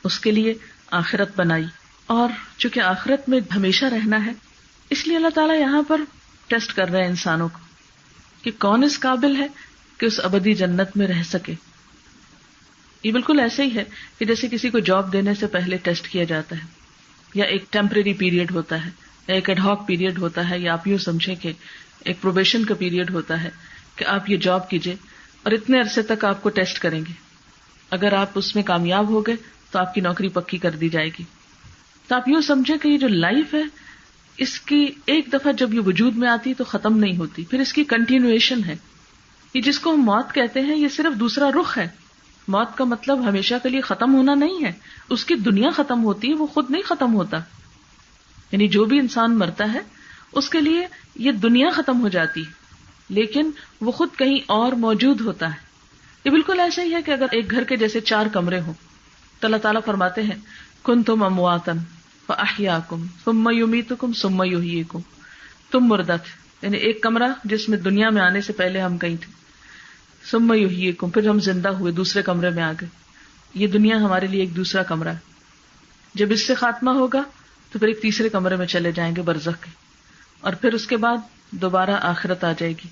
اس کے لیے آخرت بنائی، اور چونکہ آخرت میں ہمیشہ رہنا ہے اس لیے اللہ تعالیٰ یہاں پر ٹیسٹ کر رہے ہیں انسانوں کو کہ کون اس قابل ہے کہ اس ابدی جنت میں رہ سکے۔ یہ بالکل ایسے ہی ہے کہ جیسے کسی کو جاب دینے سے پہلے ٹیسٹ کیا جاتا ہے، یا ایک ٹیمپریری پیریڈ ہوتا ہے، یا ایک ایڈ ہاک پیریڈ ہوتا ہے، یا آپ یوں سمجھیں کہ ایک پروبیشن کا پیریڈ ہوتا ہے کہ آپ یہ جاب کیجئے اور اتنے عرصے تک آپ کو ٹیسٹ کریں گے، اگر آپ اس میں کامیاب ہو گئے تو آپ کی نوکری پکی کر دی جائے گی۔ تو آپ یوں سمجھیں کہ یہ جو لائف ہے اس کی ایک دفعہ جب یہ وجود میں آتی تو ختم نہیں ہوتی، پھر اس کی کنٹینویشن ہے۔ یہ جس کو ہم موت کہتے ہیں یہ صرف دوسرا رخ ہے، موت کا مطلب ہمیشہ کے لیے ختم ہونا نہیں ہے، اس کی دنیا ختم ہوتی ہے، وہ خود نہیں ختم ہوتا، یعنی جو بھی انسان مرتا ہے اس کے لیے یہ دنیا ختم ہو جاتی ہے لیکن وہ خود کہیں اور موجود ہوتا ہے۔ یہ بالکل ایسا ہی ہے کہ اگر ایک گھر کے جیسے 4 کمرے ہوں تو اللہ تعالیٰ فرماتے ہیں کنتم امواتا فاحیاکم ثم یمیتکم ثم یحییکم، تم مردہ تھے، یعنی ایک کمرہ جس میں دنیا میں آنے سے پہلے ہم کہیں تھے، ثم یحییکم پھر ہم زندہ ہوئے دوسرے کمرے میں آ گئے، یہ دنیا ہمارے لیے ایک دوسرا کمرہ ہے، جب اس سے خاتمہ ہوگا تو پھر ایک تیسرے کمرے میں چلے جائیں گے برزخ کے، اور پھر اس کے بعد دوبارہ آخرت آ جائے گی،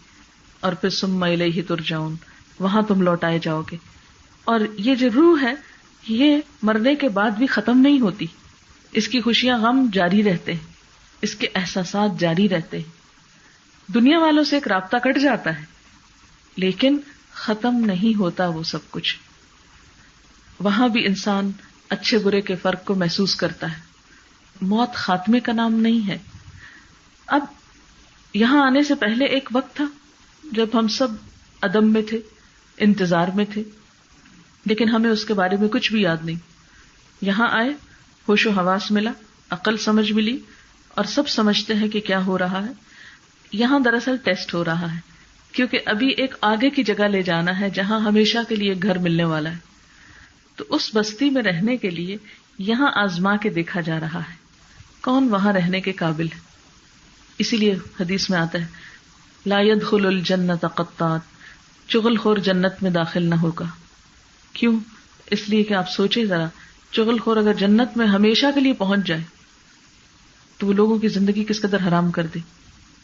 اور پھر ثم الیہ ترجعون، وہاں تم لوٹائے جاؤ گے۔ اور یہ جو روح ہے یہ مرنے کے بعد بھی ختم نہیں ہوتی، اس کی خوشیاں غم جاری رہتے ہیں، اس کے احساسات جاری رہتے ہیں، دنیا والوں سے ایک رابطہ کٹ جاتا ہے لیکن ختم نہیں ہوتا وہ سب کچھ، وہاں بھی انسان اچھے برے کے فرق کو محسوس کرتا ہے۔ موت خاتمے کا نام نہیں ہے۔ اب یہاں آنے سے پہلے ایک وقت تھا جب ہم سب عدم میں تھے، انتظار میں تھے، لیکن ہمیں اس کے بارے میں کچھ بھی یاد نہیں۔ یہاں آئے، ہوش و حواس ملا، عقل سمجھ ملی، اور سب سمجھتے ہیں کہ کیا ہو رہا ہے۔ یہاں دراصل ٹیسٹ ہو رہا ہے، کیونکہ ابھی ایک آگے کی جگہ لے جانا ہے جہاں ہمیشہ کے لیے گھر ملنے والا ہے، تو اس بستی میں رہنے کے لیے یہاں آزما کے دیکھا جا رہا ہے کون وہاں رہنے کے قابل ہے۔ اسی لیے حدیث میں آتا ہے لا يدخل الجنت قطات، چغل خور جنت میں داخل نہ ہوگا۔ کیوں؟ اس لیے کہ آپ سوچیں ذرا، چغل خور اگر جنت میں ہمیشہ کے لیے پہنچ جائے تو وہ لوگوں کی زندگی کس قدر حرام کر دے،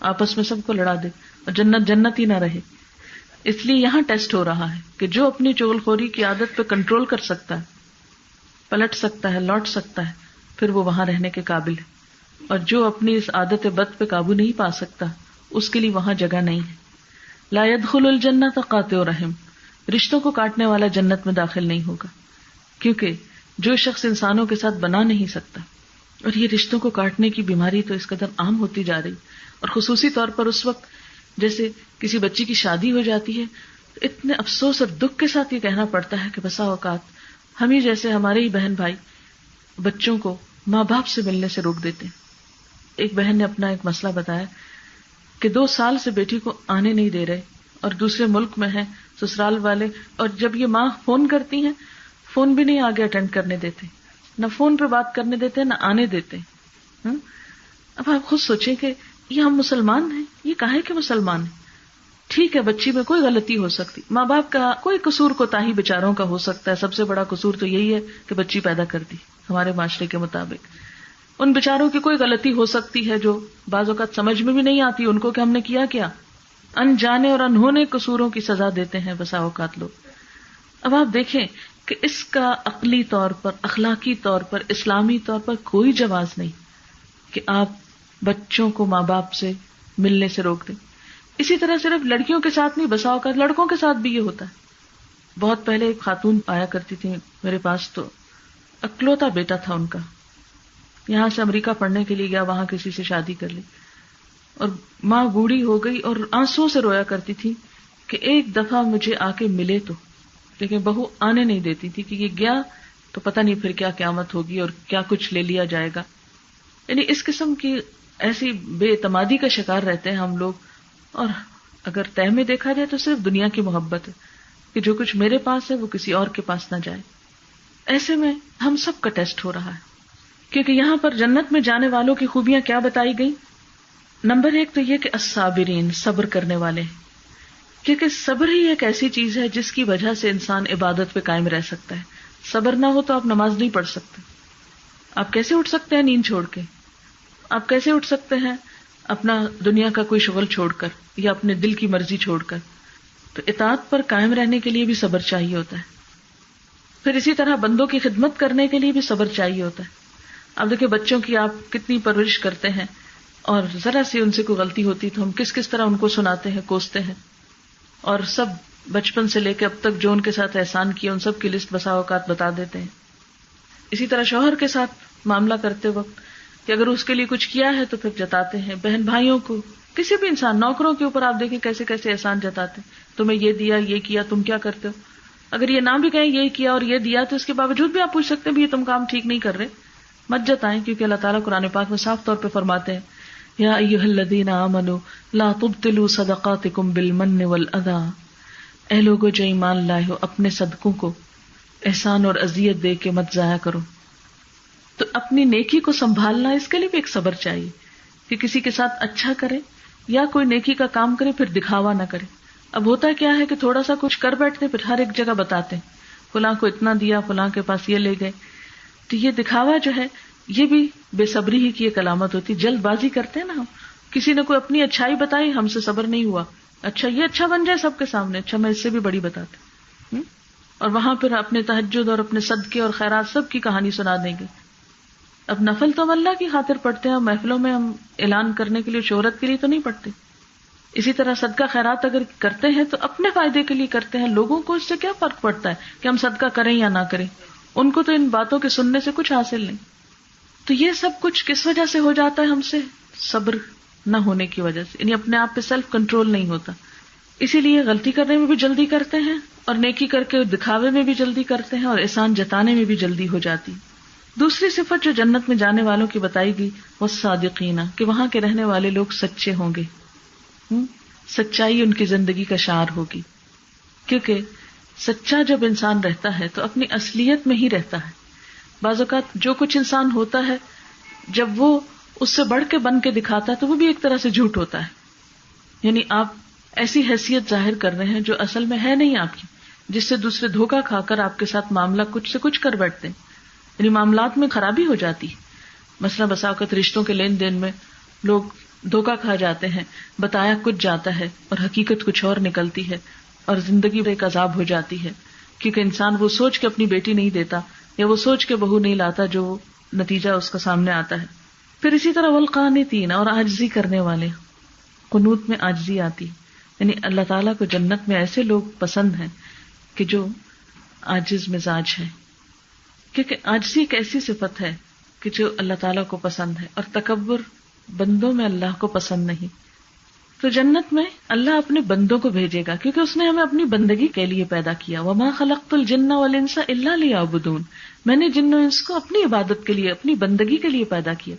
آپس میں سب کو لڑا دے اور جنت جنت ہی نہ رہے۔ اس لیے یہاں ٹیسٹ ہو رہا ہے کہ جو اپنی چغل خوری کی عادت پہ کنٹرول کر سکتا ہے، پلٹ سکتا ہے، لوٹ سکتا ہے، پھر وہ وہاں رہنے کے قابل ہے، اور جو اپنی اس عادت بد پہ قابو نہیں پا سکتا اس کے لیے وہاں جگہ نہیں ہے۔ لا يدخل الجنت قاطع رحم، رشتوں کو کاٹنے والا جنت میں داخل نہیں ہوگا، کیونکہ جو شخص انسانوں کے ساتھ بنا نہیں سکتا، اور یہ رشتوں کو کاٹنے کی بیماری تو اس قدر عام ہوتی جا رہی، اور خصوصی طور پر اس وقت جیسے کسی بچی کی شادی ہو جاتی ہے تو اتنے افسوس اور دکھ کے ساتھ یہ کہنا پڑتا ہے کہ بسا اوقات ہم ہی جیسے ہمارے ہی بہن بھائی بچوں کو ماں باپ سے ملنے سے روک دیتے ہیں۔ ایک بہن نے اپنا ایک مسئلہ بتایا کہ 2 سال سے بیٹی کو آنے نہیں دے رہے، اور دوسرے ملک میں ہیں سسرال والے، اور جب یہ ماں فون کرتی ہیں فون بھی نہیں آگے اٹینڈ کرنے دیتے، نہ فون پہ بات کرنے دیتے نہ آنے دیتے۔ اب آپ خود سوچیں کہ یہ ہم مسلمان ہیں، یہ کہا ہے کہ مسلمان ہیں؟ ٹھیک ہے بچی میں کوئی غلطی ہو سکتی، ماں باپ کا کوئی قصور کوتاہی بیچاروں کا ہو سکتا ہے، سب سے بڑا قصور تو یہی ہے کہ بچی پیدا کر دی ہمارے معاشرے کے مطابق۔ ان بیچاروں کی کوئی غلطی ہو سکتی ہے جو بعض اوقات سمجھ میں بھی نہیں آتی ان کو کہ ہم نے کیا، انجانے اور انہونے قصوروں کی سزا دیتے ہیں بسا اوقات لوگ۔ اب آپ دیکھیں کہ اس کا عقلی طور پر، اخلاقی طور پر، اسلامی طور پر کوئی جواز نہیں کہ آپ بچوں کو ماں باپ سے ملنے سے روک دیں۔ اسی طرح صرف لڑکیوں کے ساتھ نہیں، بسا اوقات لڑکوں کے ساتھ بھی یہ ہوتا ہے۔ بہت پہلے ایک خاتون آیا کرتی تھی میرے پاس، تو اکلوتا بیٹا تھا ان کا، یہاں سے امریکہ پڑھنے کے لیے گیا، وہاں کسی سے شادی کر لی، اور ماں بوڑھی ہو گئی اور آنسوں سے رویا کرتی تھی کہ ایک دفعہ مجھے آ کے ملے تو، لیکن بہو آنے نہیں دیتی تھی کہ یہ گیا تو پتہ نہیں پھر کیا قیامت ہوگی اور کیا کچھ لے لیا جائے گا۔ یعنی اس قسم کی ایسی بے اعتمادی کا شکار رہتے ہیں ہم لوگ، اور اگر طے میں دیکھا جائے تو صرف دنیا کی محبت ہے، کہ جو کچھ میرے پاس ہے وہ کسی اور کے پاس نہ جائے. ایسے میں ہم سب کا ٹیسٹ ہو رہا ہے، کیونکہ یہاں پر جنت میں جانے والوں کی خوبیاں کیا بتائی گئی. نمبر 1 تو یہ کہ الصابرین، صبر کرنے والے، کیونکہ صبر ہی ایک ایسی چیز ہے جس کی وجہ سے انسان عبادت پہ قائم رہ سکتا ہے. صبر نہ ہو تو آپ نماز نہیں پڑھ سکتے. آپ کیسے اٹھ سکتے ہیں نیند چھوڑ کے؟ آپ کیسے اٹھ سکتے ہیں اپنا دنیا کا کوئی شغل چھوڑ کر یا اپنے دل کی مرضی چھوڑ کر؟ تو اطاعت پر قائم رہنے کے لیے بھی صبر چاہیے ہوتا ہے. پھر اسی طرح بندوں کی خدمت کرنے کے لیے بھی صبر چاہیے ہوتا ہے. اب دیکھیں بچوں کی آپ کتنی پرورش کرتے ہیں، اور ذرا سی ان سے کوئی غلطی ہوتی تو ہم کس کس طرح ان کو سناتے ہیں، کوستے ہیں، اور سب بچپن سے لے کے اب تک جو ان کے ساتھ احسان کیا ان سب کی لسٹ بسا اوقات بتا دیتے ہیں. اسی طرح شوہر کے ساتھ معاملہ کرتے وقت کہ اگر اس کے لیے کچھ کیا ہے تو پھر جتاتے ہیں. بہن بھائیوں کو، کسی بھی انسان، نوکروں کے اوپر آپ دیکھیں کیسے کیسے احسان جتاتے ہیں، تمہیں یہ دیا، یہ کیا، تم کیا کرتے ہو. اگر یہ نہ بھی کہیں یہ کیا اور یہ دیا تو اس کے باوجود بھی آپ پوچھ سکتے ہیں بھی یہ تم کام ٹھیک نہیں کر رہے. مت جتائیں، کیونکہ اللہ تعالیٰ قرآن پاک میں صاف طور پہ فرماتے ہیں یا ایھا الذین آمنوا لا تبطلوا صدقاتکم بالمن والأذى، اے لوگو جو ایمان لائے ہو اپنے صدقوں کو احسان اور اذیت دے کے مت ضائع کرو. تو اپنی نیکی کو سنبھالنا، اس کے لیے بھی ایک صبر چاہیے کہ کسی کے ساتھ اچھا کرے یا کوئی نیکی کا کام کرے پھر دکھاوا نہ کرے. اب ہوتا کیا ہے کہ تھوڑا سا کچھ کر بیٹھتے پھر ہر ایک جگہ بتاتے ہیں فلاں کو اتنا دیا، فلاں کے پاس یہ لے گئے. تو یہ دکھاوا جو ہے یہ بھی بے صبری ہی کی ایک علامت ہوتی. جلد بازی کرتے ہیں نا ہم، کسی نے کوئی اپنی اچھائی بتائی، ہم سے صبر نہیں ہوا، اچھا یہ اچھا بن جائے سب کے سامنے، اچھا میں اس سے بھی بڑی بتاتے، اور وہاں پھر اپنے تہجد اور اپنے صدقے اور خیرات سب کی کہانی سنا دیں گے. اب نفل تو ہم اللہ کی خاطر پڑھتے ہیں، محفلوں میں ہم اعلان کرنے کے لیے، شہرت کے لیے تو نہیں پڑھتے. اسی طرح صدقہ خیرات اگر کرتے ہیں تو اپنے فائدے کے لیے کرتے ہیں. لوگوں کو اس سے کیا فرق پڑتا ہے کہ ہم صدقہ کریں یا نہ کریں؟ ان کو تو ان باتوں کے سننے سے کچھ حاصل نہیں. تو یہ سب کچھ کس وجہ سے ہو جاتا ہے؟ ہم سے صبر نہ ہونے کی وجہ سے، یعنی اپنے آپ پہ سیلف کنٹرول نہیں ہوتا. اسی لیے غلطی کرنے میں بھی جلدی کرتے ہیں، اور نیکی کر کے دکھاوے میں بھی جلدی کرتے ہیں، اور احسان جتانے میں بھی جلدی ہو جاتی. دوسری صفت جو جنت میں جانے والوں کی بتائی گئی وہ صادقین، کہ وہاں کے رہنے والے لوگ سچے ہوں گے. سچائی ان کی زندگی کا شعار ہوگی، کیونکہ سچا جب انسان رہتا ہے تو اپنی اصلیت میں ہی رہتا ہے. بعض اوقات جو کچھ انسان ہوتا ہے جب وہ اس سے بڑھ کے بن کے دکھاتا ہے تو وہ بھی ایک طرح سے جھوٹ ہوتا ہے. یعنی آپ ایسی حیثیت ظاہر کر رہے ہیں جو اصل میں ہے نہیں آپ کی، جس سے دوسرے دھوکہ کھا کر آپ کے ساتھ معاملہ کچھ سے کچھ کر بیٹھتے ہیں. یعنی معاملات میں خرابی ہو جاتی ہے. مثلا بسا اوقات رشتوں کے لین دین میں لوگ دھوکہ کھا جاتے ہیں، بتایا کچھ جاتا ہے اور حقیقت کچھ اور نکلتی ہے، اور زندگی ایک عذاب ہو جاتی ہے، کیونکہ انسان وہ سوچ کے اپنی بیٹی نہیں دیتا یا وہ سوچ کے بہو نہیں لاتا جو نتیجہ اس کا سامنے آتا ہے. پھر اسی طرح والقانتین، اور عاجزی کرنے والے. قنوت میں عاجزی آتی، یعنی اللہ تعالیٰ کو جنت میں ایسے لوگ پسند ہیں کہ جو عاجز مزاج ہے، کیونکہ عاجزی ایک ایسی صفت ہے کہ جو اللہ تعالیٰ کو پسند ہے، اور تکبر بندوں میں اللہ کو پسند نہیں. تو جنت میں اللہ اپنے بندوں کو بھیجے گا، کیونکہ اس نے ہمیں اپنی بندگی کے لیے پیدا کیا. وما خلقت الجن والانس الا لیعبدون، میں نے جن و انس کو اپنی عبادت کے لیے، اپنی بندگی کے لیے پیدا کیا.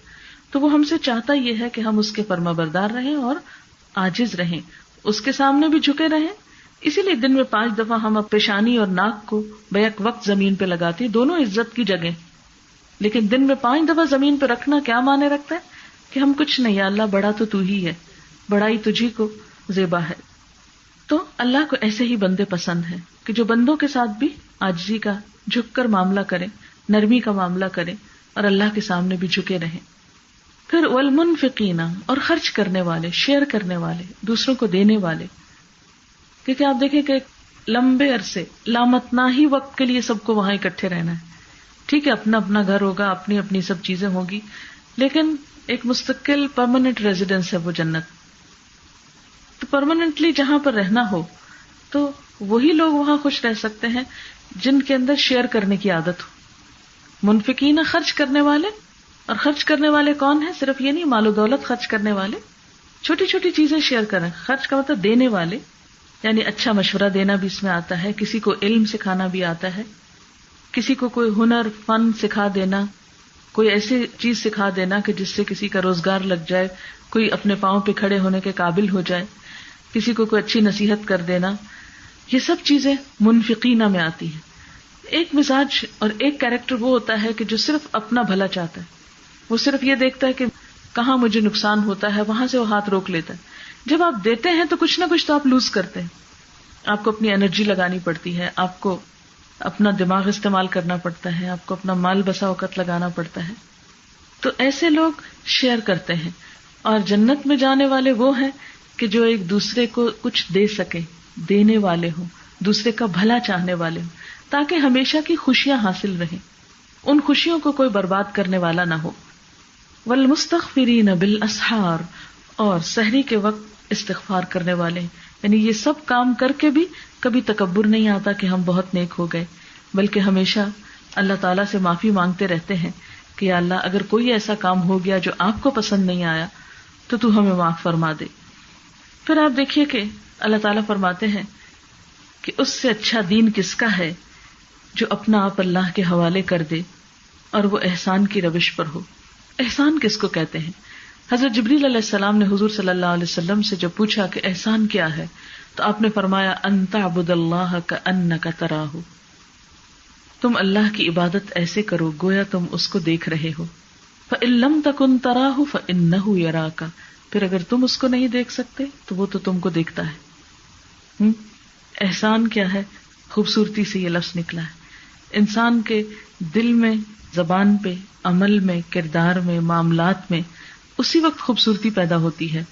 تو وہ ہم سے چاہتا یہ ہے کہ ہم اس کے فرما بردار رہیں اور عاجز رہیں، اس کے سامنے بھی جھکے رہیں. اسی لیے دن میں 5 دفعہ ہم پیشانی اور ناک کو بیک وقت زمین پہ لگاتے ہیں، دونوں عزت کی جگہ. لیکن دن میں 5 دفعہ زمین پہ رکھنا کیا معنی رکھتا ہے؟ کہ ہم کچھ نہیں، یا اللہ بڑا تو ہی ہے، بڑائی تجھی کو زیبا ہے. تو اللہ کو ایسے ہی بندے پسند ہیں کہ جو بندوں کے ساتھ بھی عاجزی کا، جھک کر معاملہ کریں، نرمی کا معاملہ کریں، اور اللہ کے سامنے بھی جھکے رہیں. پھر والمنفقین، اور خرچ کرنے والے، شیئر کرنے والے، دوسروں کو دینے والے. کیونکہ آپ دیکھیں کہ لمبے عرصے لامتناہی وقت کے لیے سب کو وہاں اکٹھے رہنا ہے. ٹھیک ہے، اپنا اپنا گھر ہوگا، اپنی اپنی سب چیزیں ہوں گی، لیکن ایک مستقل پرماننٹ ریزیڈنس ہے وہ جنت. تو پرماننٹلی جہاں پر رہنا ہو تو وہی لوگ وہاں خوش رہ سکتے ہیں جن کے اندر شیئر کرنے کی عادت ہو. منفقین، خرچ کرنے والے. اور خرچ کرنے والے کون ہیں؟ صرف یہ نہیں مال و دولت خرچ کرنے والے، چھوٹی چھوٹی چیزیں شیئر کریں. خرچ کا مطلب دینے والے، یعنی اچھا مشورہ دینا بھی اس میں آتا ہے، کسی کو علم سکھانا بھی آتا ہے، کسی کو کوئی ہنر فن سکھا دینا، کوئی ایسی چیز سکھا دینا کہ جس سے کسی کا روزگار لگ جائے، کوئی اپنے پاؤں پہ کھڑے ہونے کے قابل ہو جائے، کسی کو کوئی اچھی نصیحت کر دینا. یہ سب چیزیں منفقینہ میں آتی ہیں. ایک مزاج اور ایک کیریکٹر وہ ہوتا ہے کہ جو صرف اپنا بھلا چاہتا ہے، وہ صرف یہ دیکھتا ہے کہ کہاں مجھے نقصان ہوتا ہے وہاں سے وہ ہاتھ روک لیتا ہے. جب آپ دیتے ہیں تو کچھ نہ کچھ تو آپ لوز کرتے ہیں، آپ کو اپنی انرجی لگانی پڑتی ہے، آپ کو اپنا دماغ استعمال کرنا پڑتا ہے، آپ کو اپنا مال بسا اوقات لگانا پڑتا ہے. تو ایسے لوگ شیئر کرتے ہیں، اور جنت میں جانے والے وہ ہیں کہ جو ایک دوسرے کو کچھ دے سکیں، دینے والے ہوں، دوسرے کا بھلا چاہنے والے ہوں، تاکہ ہمیشہ کی خوشیاں حاصل رہیں، ان خوشیوں کو کوئی برباد کرنے والا نہ ہو. والمستغفرین بالاسحار، اور سحری کے وقت استغفار کرنے والے ہیں. یعنی یہ سب کام کر کے بھی کبھی تکبر نہیں آتا کہ ہم بہت نیک ہو گئے، بلکہ ہمیشہ اللہ تعالیٰ سے معافی مانگتے رہتے ہیں کہ یا اللہ اگر کوئی ایسا کام ہو گیا جو آپ کو پسند نہیں آیا تو ہمیں معاف فرما دے. پھر آپ دیکھیے کہ اللہ تعالیٰ فرماتے ہیں کہ اس سے اچھا دین کس کا ہے جو اپنا آپ اللہ کے حوالے کر دے اور وہ احسان کی روش پر ہو. احسان کس کو کہتے ہیں؟ حضرت جبریل علیہ السلام نے حضور صلی اللہ علیہ وسلم سے جب پوچھا کہ احسان کیا ہے تو آپ نے فرمایا ان تعبد اللہ کأنک تراہ، تم اللہ کی عبادت ایسے کرو گویا تم اس کو دیکھ رہے ہو. فإن لم تکن تراہ فإنہ یراک، پھر اگر تم اس کو نہیں دیکھ سکتے تو وہ تو تم کو دیکھتا ہے. احسان کیا ہے؟ خوبصورتی سے یہ لفظ نکلا ہے. انسان کے دل میں، زبان پہ، عمل میں، کردار میں، معاملات میں اسی وقت خوبصورتی پیدا ہوتی ہے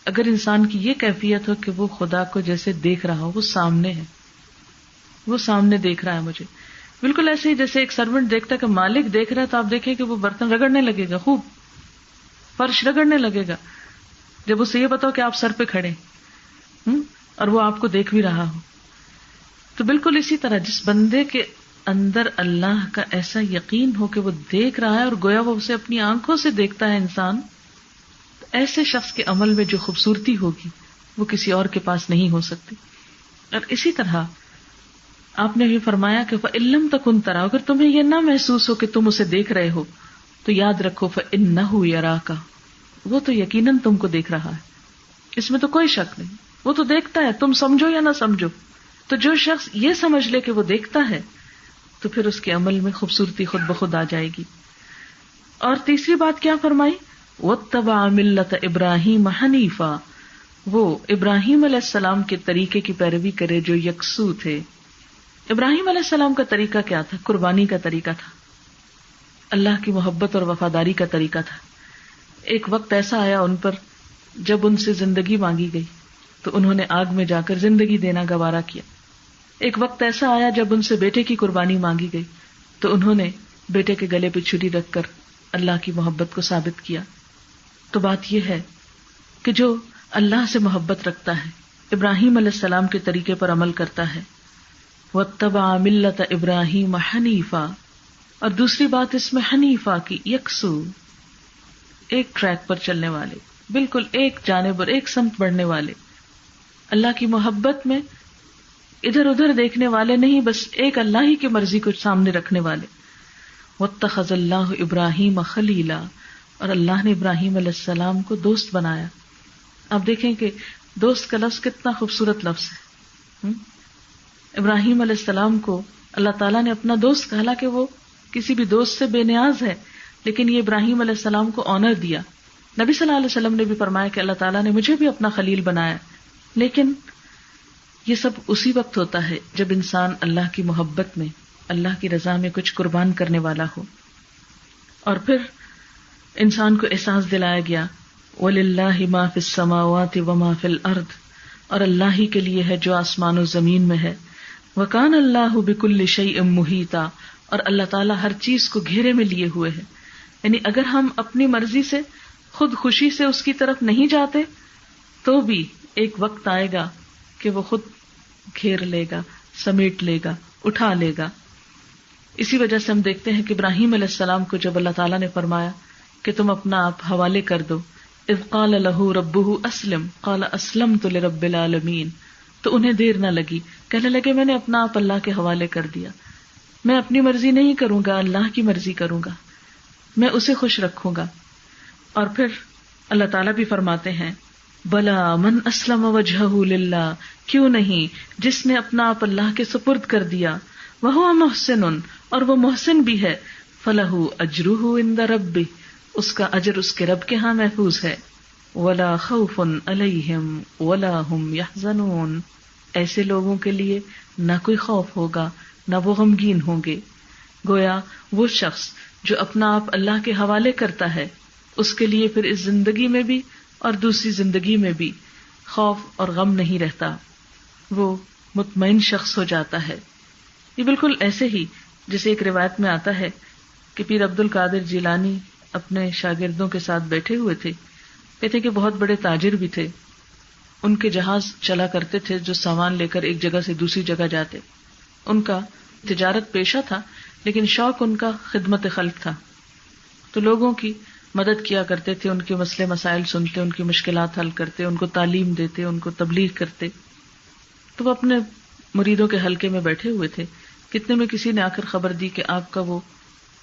اگر انسان کی یہ کیفیت ہو کہ وہ خدا کو جیسے دیکھ رہا ہو، وہ سامنے ہے، وہ سامنے دیکھ رہا ہے مجھے. بالکل ایسے ہی جیسے ایک سرونٹ دیکھتا ہے کہ مالک دیکھ رہا ہے تو آپ دیکھیں کہ وہ برتن رگڑنے لگے گا، خوب فرش رگڑنے لگے گا جب اسے یہ بتاؤ کہ آپ سر پہ کھڑے اور وہ آپ کو دیکھ بھی رہا ہو. تو بالکل اسی طرح جس بندے کے اندر اللہ کا ایسا یقین ہو کہ وہ دیکھ رہا ہے اور گویا وہ اسے اپنی آنکھوں سے دیکھتا ہے انسان، تو ایسے شخص کے عمل میں جو خوبصورتی ہوگی وہ کسی اور کے پاس نہیں ہو سکتی. اور اسی طرح آپ نے بھی فرمایا کہ فإن لم تکن ترى، اگر تمہیں یہ نہ محسوس ہو کہ تم اسے دیکھ رہے ہو تو یاد رکھو فإنہ یراک، وہ تو یقیناً تم کو دیکھ رہا ہے، اس میں تو کوئی شک نہیں، وہ تو دیکھتا ہے، تم سمجھو یا نہ سمجھو. تو جو شخص یہ سمجھ لے کہ وہ دیکھتا ہے تو پھر اس کے عمل میں خوبصورتی خود بخود آ جائے گی. اور تیسری بات کیا فرمائی؟ واتبع ملت ابراہیم حنیفا، وہ ابراہیم علیہ السلام کے طریقے کی پیروی کرے جو یکسو تھے. ابراہیم علیہ السلام کا طریقہ کیا تھا؟ قربانی کا طریقہ تھا، اللہ کی محبت اور وفاداری کا طریقہ تھا. ایک وقت ایسا آیا ان پر جب ان سے زندگی مانگی گئی تو انہوں نے آگ میں جا کر زندگی دینا گوارا کیا. ایک وقت ایسا آیا جب ان سے بیٹے کی قربانی مانگی گئی تو انہوں نے بیٹے کے گلے پہ چھری رکھ کر اللہ کی محبت کو ثابت کیا. تو بات یہ ہے کہ جو اللہ سے محبت رکھتا ہے، ابراہیم علیہ السلام کے طریقے پر عمل کرتا ہے، واتبع ملت ابراہیم حنیفا، اور دوسری بات اس میں حنیفا کی، یکسو، ایک ٹریک پر چلنے والے، بالکل ایک جانب اور ایک سمت بڑھنے والے، اللہ کی محبت میں ادھر ادھر دیکھنے والے نہیں، بس ایک اللہ ہی کی مرضی کو سامنے رکھنے والے. واتخذ اللہ ابراہیم خلیلا، اور اللہ نے ابراہیم علیہ السلام کو دوست بنایا. آپ دیکھیں کہ دوست کا لفظ کتنا خوبصورت لفظ ہے. ابراہیم علیہ السلام کو اللہ تعالیٰ نے اپنا دوست کہا، کہ وہ کسی بھی دوست سے بے نیاز ہے، لیکن یہ ابراہیم علیہ السلام کو آنر دیا. نبی صلی اللہ علیہ وسلم نے بھی فرمایا کہ اللہ تعالیٰ نے مجھے بھی اپنا خلیل بنایا. لیکن یہ سب اسی وقت ہوتا ہے جب انسان اللہ کی محبت میں، اللہ کی رضا میں کچھ قربان کرنے والا ہو. اور پھر انسان کو احساس دلایا گیا وَلِلَّهِ مَا فِي السَّمَاوَاتِ وَمَا فِي الْأَرْضِ، اور اللہ ہی کے لیے ہے جو آسمان و زمین میں ہے. وَكَانَ اللَّهُ بِكُلِّ شَيْءٍ مُحِيطًا، اور اللہ تعالیٰ ہر چیز کو گھیرے میں لیے ہوئے ہے. یعنی اگر ہم اپنی مرضی سے خود خوشی سے اس کی طرف نہیں جاتے تو بھی ایک وقت آئے گا کہ وہ خود گھیر لے گا، سمیٹ لے گا، اٹھا لے گا. اسی وجہ سے ہم دیکھتے ہیں کہ ابراہیم علیہ السلام کو جب اللہ تعالیٰ نے فرمایا کہ تم اپنا آپ حوالے کر دو، اذ قال له ربه اسلم قال اسلمت لرب العالمین، تو انہیں دیر نہ لگی، کہنے لگے میں نے اپنا آپ اللہ کے حوالے کر دیا، میں اپنی مرضی نہیں کروں گا، اللہ کی مرضی کروں گا، میں اسے خوش رکھوں گا. اور پھر اللہ تعالیٰ بھی فرماتے ہیں بلا من اسلم وجہہ للہ، کیوں نہیں جس نے اپنا آپ اللہ کے سپرد کر دیا، وہو محسن، اور وہ محسن بھی ہے، فلہ اجرہ عند ربہ، اس کا اجر اس کے رب کے ہاں محفوظ ہے، ولا خوف علیہم ولا ہم یحزنون، ایسے لوگوں کے لیے نہ کوئی خوف ہوگا نہ وہ غمگین ہوں گے۔ گویا وہ شخص جو اپنا آپ اللہ کے حوالے کرتا ہے، اس کے لیے پھر اس زندگی میں بھی اور دوسری زندگی میں بھی خوف اور غم نہیں رہتا، وہ مطمئن شخص ہو جاتا ہے۔ یہ بالکل ایسے ہی جیسے ایک روایت میں آتا ہے کہ پیر عبد القادر جیلانی اپنے شاگردوں کے ساتھ بیٹھے ہوئے تھے، کہتے کہ بہت بڑے تاجر بھی تھے، ان کے جہاز چلا کرتے تھے جو سامان لے کر ایک جگہ سے دوسری جگہ جاتے، ان کا تجارت پیشہ تھا لیکن شوق ان کا خدمت خلق تھا، تو لوگوں کی مدد کیا کرتے تھے، ان کے مسئلے مسائل سنتے، ان کی مشکلات حل کرتے، ان کو تعلیم دیتے، ان کو تبلیغ کرتے۔ تو وہ اپنے مریدوں کے حلقے میں بیٹھے ہوئے تھے، کتنے میں کسی نے آ کر خبر دی کہ آپ کا وہ